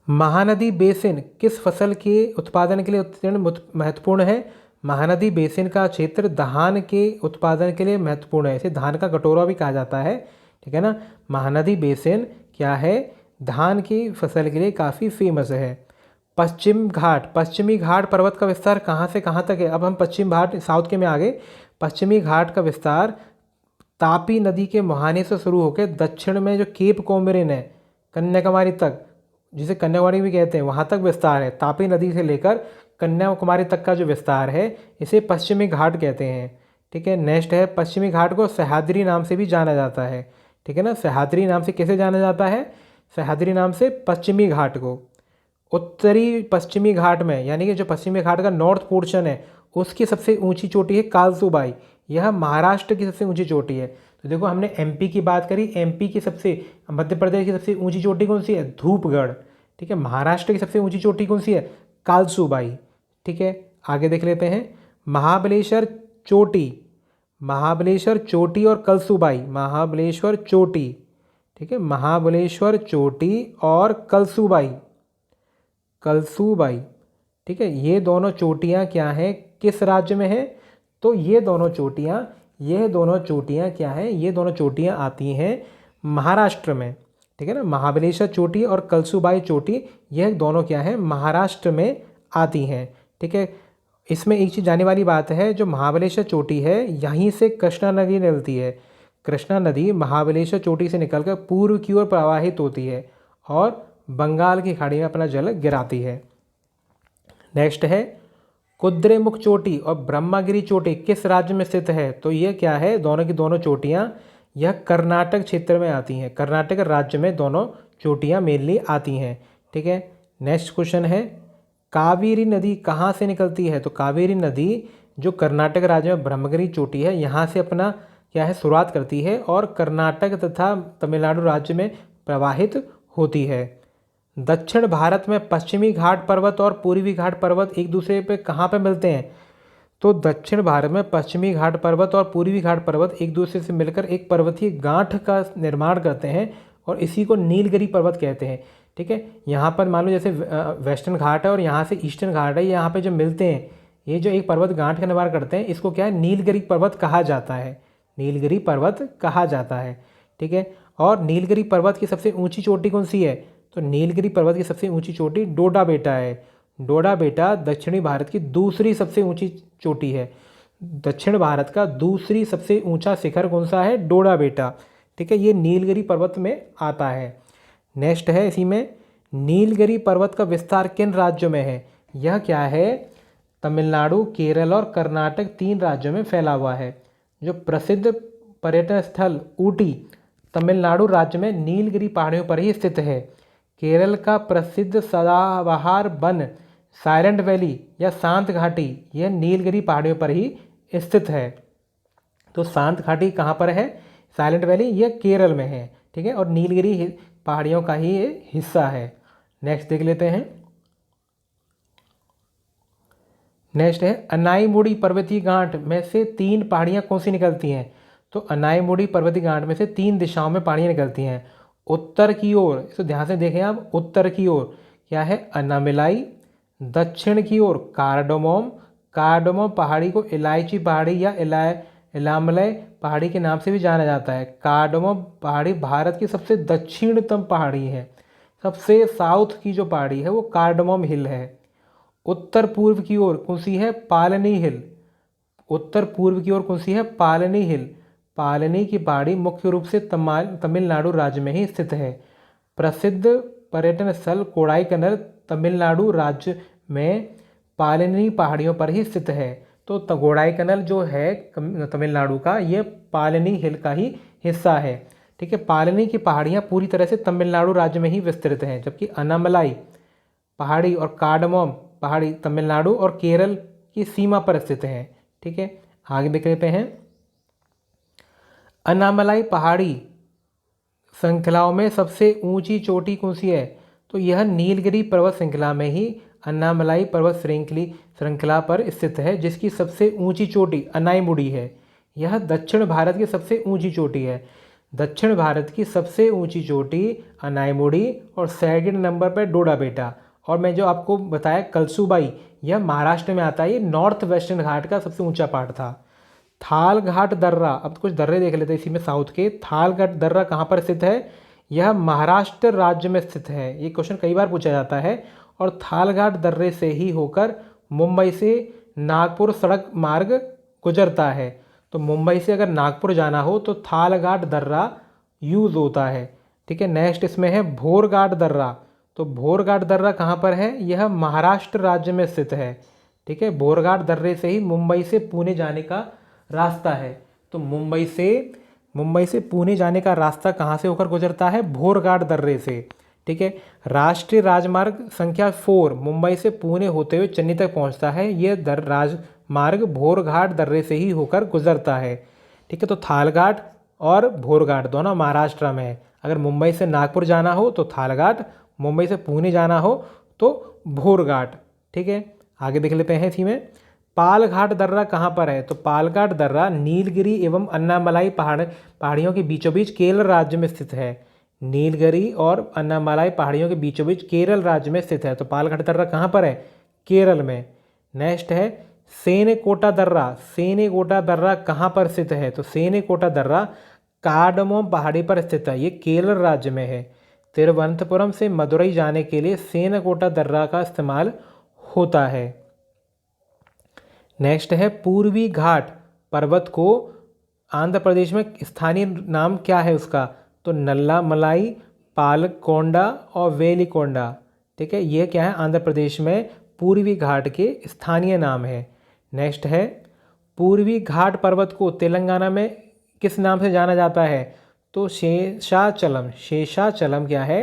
महानदी बेसिन किस फसल के उत्पादन के लिए अत्यंत महत्वपूर्ण है? महानदी बेसिन का क्षेत्र धान के उत्पादन के लिए महत्वपूर्ण है, इसे धान का कटोरा भी कहा जाता है, ठीक है ना। महानदी बेसिन क्या है? धान की फसल के लिए काफ़ी फेमस है। पश्चिमी घाट पर्वत का विस्तार कहाँ से कहाँ तक है? अब हम पश्चिम घाट साउथ के में आ गए। पश्चिमी घाट का विस्तार तापी नदी के मुहाने से शुरू होकर दक्षिण में जो केप कोमोरिन है कन्याकुमारी तक, जिसे कन्याकुमारी भी कहते हैं, वहाँ तक विस्तार है। तापी नदी से लेकर कन्याकुमारी तक का जो विस्तार है इसे पश्चिमी घाट कहते हैं, ठीक है। नेक्स्ट है, पश्चिमी घाट को सह्याद्री नाम से भी जाना जाता है, ठीक है ना। सह्याद्री नाम से कैसे जाना जाता है? सह्याद्री नाम से पश्चिमी घाट को। उत्तरी पश्चिमी घाट में, यानी कि जो पश्चिमी घाट का नॉर्थ पोर्शन है, उसकी सबसे ऊंची चोटी है कालसूबाई। यह महाराष्ट्र की सबसे ऊंची चोटी है। तो देखो, हमने एमपी की बात करी, एमपी की सबसे, मध्य प्रदेश की सबसे ऊंची चोटी कौन सी है? धूपगढ़, ठीक है। महाराष्ट्र की सबसे ऊंची चोटी कौन सी है? कालसूबाई, ठीक है। आगे देख लेते हैं, महाबलेश्वर चोटी, महाबलेश्वर चोटी और कलसूबाई, महाबलेश्वर चोटी, ठीक है, महाबलेश्वर चोटी और कलसूबाई, कलसूबाई, ठीक है। ये दोनों चोटियाँ क्या हैं, किस राज्य में है? तो ये दोनों चोटियाँ क्या हैं? ये दोनों चोटियाँ आती हैं महाराष्ट्र में, ठीक है ना। महाबलेश्वर चोटी और कलसूबाई चोटी, यह दोनों क्या है? महाराष्ट्र में आती हैं, ठीक है। इसमें एक चीज़ जाने वाली बात है, जो महाबलेश्वर चोटी है यहीं से कृष्णा नदी निकलती है। कृष्णा नदी महाबलेश्वर चोटी से निकलकर पूर्व की ओर प्रवाहित होती है और बंगाल की खाड़ी में अपना जल गिराती है। नेक्स्ट है, कुद्रेमुख चोटी और ब्रह्मगिरी चोटी किस राज्य में स्थित है? तो ये क्या है? दोनों की दोनों चोटियाँ यह कर्नाटक क्षेत्र में आती हैं। कर्नाटक राज्य में दोनों चोटियाँ मेनली आती हैं, ठीक है। नेक्स्ट क्वेश्चन है, कावेरी नदी कहाँ से निकलती है? तो कावेरी नदी जो कर्नाटक राज्य में ब्रह्मगिरी चोटी है, यहाँ से अपना क्या है, शुरुआत करती है और कर्नाटक तथा तमिलनाडु राज्य में प्रवाहित होती है। दक्षिण भारत में पश्चिमी घाट पर्वत और पूर्वी घाट पर्वत एक दूसरे पे कहाँ पे मिलते हैं? तो दक्षिण भारत में पश्चिमी घाट पर्वत और पूर्वी घाट पर्वत एक दूसरे से मिलकर एक पर्वतीय गांठ का निर्माण करते हैं और इसी को नीलगिरी पर्वत कहते हैं, ठीक है। यहाँ पर मान लो जैसे वेस्टर्न घाट है और यहाँ से ईस्टर्न घाट है, यहाँ पे जो मिलते हैं, ये जो एक पर्वत गांठ का निर्माण करते हैं, इसको क्या है? नीलगिरी पर्वत कहा जाता है, नीलगिरी पर्वत कहा जाता है, ठीक है। और नीलगिरी पर्वत की सबसे ऊंची चोटी कौन सी है? तो नीलगिरी पर्वत की सबसे ऊंची चोटी डोडा बेटा है। डोडा बेटा दक्षिणी भारत की दूसरी सबसे ऊंची चोटी है। दक्षिण भारत का दूसरी सबसे ऊंचा शिखर कौन सा है? डोडा बेटा, ठीक है। ये नीलगिरी पर्वत में आता है। नेक्स्ट है, इसी में नीलगिरी पर्वत का विस्तार किन राज्यों में है? यह क्या है? तमिलनाडु, केरल और कर्नाटक 3 राज्यों में फैला हुआ है। जो प्रसिद्ध पर्यटन स्थल ऊटी तमिलनाडु राज्य में नीलगिरी पहाड़ियों पर ही स्थित है। केरल का प्रसिद्ध सदाबहार वन साइलेंट वैली या शांत घाटी, यह नीलगिरी पहाड़ियों पर ही स्थित है। तो शांत घाटी कहाँ पर है? साइलेंट वैली यह केरल में है, ठीक है, और नीलगिरी पहाड़ियों का ही ये हिस्सा है। नेक्स्ट देख लेते हैं। नेक्स्ट है, अनाईमुड़ी पर्वतीय गांठ में से 3 पहाड़ियाँ कौन सी निकलती हैं? तो अनाईमुड़ी पर्वतीय गांठ में से 3 दिशाओं में पहाड़ियाँ निकलती हैं। उत्तर की ओर, इसको ध्यान से देखें आप, उत्तर की ओर क्या है? अनामिलाई। दक्षिण की ओर कार्डोमोम, कार्डोमोम पहाड़ी को इलायची पहाड़ी या इलामलय पहाड़ी के नाम से भी जाना जाता है। कार्डोमोम पहाड़ी भारत की सबसे दक्षिणतम पहाड़ी है। सबसे साउथ की जो पहाड़ी है वो कार्डोमोम हिल है। उत्तर पूर्व की ओर कौन सी है? पालनी हिल। उत्तर पूर्व की ओर कौन सी है? पालनी हिल। पालनी की पहाड़ी मुख्य रूप से तमिलनाडु राज्य में ही स्थित है। प्रसिद्ध पर्यटन स्थल कोडाईकनाल तमिलनाडु राज्य में पालनी पहाड़ियों पर ही स्थित है। तो कोडाईकनाल जो है तमिलनाडु का, ये पालनी हिल का ही हिस्सा है, ठीक है। पालनी की पहाड़ियाँ पूरी तरह से तमिलनाडु राज्य में ही विस्तृत हैं, जबकि अनामलाई पहाड़ी और कार्डमोम पहाड़ी तमिलनाडु और केरल की सीमा पर स्थित हैं, ठीक है। आगे देख लेते हैं। अनामलाई पहाड़ी श्रृंखलाओं में सबसे ऊंची चोटी कौन सी है? तो यह नीलगिरी पर्वत श्रृंखला में ही अनामलाई पर्वत श्रृंखला पर स्थित है, जिसकी सबसे ऊंची चोटी अनाईमुड़ी है। यह दक्षिण भारत की सबसे ऊंची चोटी है। दक्षिण भारत की सबसे ऊंची चोटी अनाईमुड़ी और सेकंड नंबर पर डोडा बेटा। और मैं जो आपको बताया कलसूबाई, यह महाराष्ट्र में आता है, ये नॉर्थ वेस्टर्न घाट का सबसे ऊंचा पहाड़ था। थाल घाट दर्रा, अब कुछ दर्रे देख लेते हैं इसी में साउथ के। थाल घाट दर्रा कहाँ पर स्थित है? यह महाराष्ट्र राज्य में स्थित है। ये क्वेश्चन कई बार पूछा जाता है। और थाल घाट दर्रे से ही होकर मुंबई से नागपुर सड़क मार्ग गुजरता है। तो मुंबई से अगर नागपुर जाना हो तो थाल घाट दर्रा यूज़ होता है। ठीक है, नेक्स्ट इसमें है भोर घाट दर्रा। तो भोर घाट दर्रा कहाँ पर है? यह महाराष्ट्र राज्य में स्थित है। ठीक है, भोर घाट दर्रे से ही मुंबई से पुणे जाने का रास्ता है। तो मुंबई से पुणे जाने का रास्ता कहाँ से होकर गुजरता है? भोर घाट दर्रे से। ठीक है, राष्ट्रीय राजमार्ग संख्या 4 मुंबई से पुणे होते हुए चेन्नई तक पहुँचता है। यह राजमार्ग भोर घाट दर्रे से ही होकर गुजरता है। ठीक है, तो थाल घाट और भोर घाट दोनों महाराष्ट्र में है। अगर मुंबई से नागपुर जाना हो तो थाल घाट, मुंबई से पुणे जाना हो तो भोर घाट। ठीक है, आगे देख लेते हैं इसी में। पाल घाट दर्रा कहाँ पर है? तो पाल घाट दर्रा नीलगिरी एवं अन्नामलाई पहाड़ियों के बीचों बीच केरल राज्य में स्थित है। नीलगिरी और अन्नामलाई पहाड़ियों के बीचों बीच केरल राज्य में स्थित है। तो पाल घाट दर्रा कहाँ पर है? केरल में। नेक्स्ट है सेनेकोटा दर्रा। सेनेकोटा दर्रा कहाँ पर स्थित है? तो सेनेकोटा दर्रा कार्डमोम पहाड़ी पर स्थित है। ये केरल राज्य में है। तिरुवनंतपुरम से मदुरई जाने के लिए सेनेकोटा दर्रा का इस्तेमाल होता है। नेक्स्ट है पूर्वी घाट पर्वत को आंध्र प्रदेश में स्थानीय नाम क्या है उसका? तो नल्लामलाई, पालकोंडा और वेलिकोंडा। ठीक है, ये क्या है? आंध्र प्रदेश में पूर्वी घाट के स्थानीय नाम है। नेक्स्ट है पूर्वी घाट पर्वत को तेलंगाना में किस नाम से जाना जाता है? तो शेषाचलम। शेषाचलम क्या है?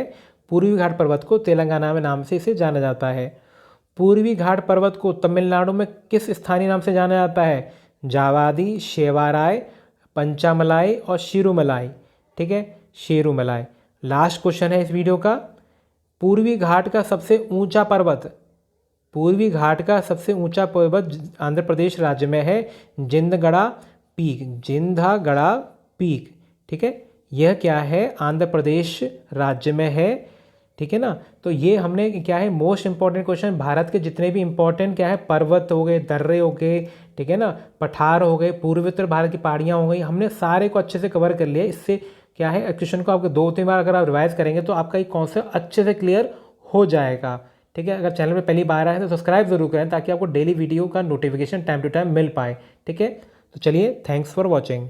पूर्वी घाट पर्वत को तेलंगाना में नाम से इसे जाना जाता है। पूर्वी घाट पर्वत को तमिलनाडु में किस स्थानीय नाम से जाना जाता है? जावादी, शेवाराय, पंचामलाई और शिरुमलाई। ठीक है, शेरुमलाई। लास्ट क्वेश्चन है इस वीडियो का। पूर्वी घाट का सबसे ऊंचा पर्वत, पूर्वी घाट का सबसे ऊंचा पर्वत आंध्र प्रदेश राज्य में है जिंदगड़ा पीक। जिंदगड़ा पीक। ठीक है, यह क्या है? आंध्र प्रदेश राज्य में है। ठीक है ना, तो ये हमने क्या है मोस्ट इंपॉर्टेंट क्वेश्चन, भारत के जितने भी इंपॉर्टेंट क्या है पर्वत हो गए, दर्रे हो गए, ठीक है ना, पठार हो गए, पूर्वोत्तर भारत की पहाड़ियाँ हो गई, हमने सारे को अच्छे से कवर कर लिया। इससे क्या है क्वेश्चन को आपको 2-3 बार अगर आप रिवाइज करेंगे तो आपका एक कॉन्सेप्ट अच्छे से क्लियर हो जाएगा। ठीक है, अगर चैनल में पहली बार आए तो सब्सक्राइब जरूर करें ताकि आपको डेली वीडियो का नोटिफिकेशन टाइम टू टाइम मिल पाए। ठीक है, तो चलिए, थैंक्स फॉर वॉचिंग।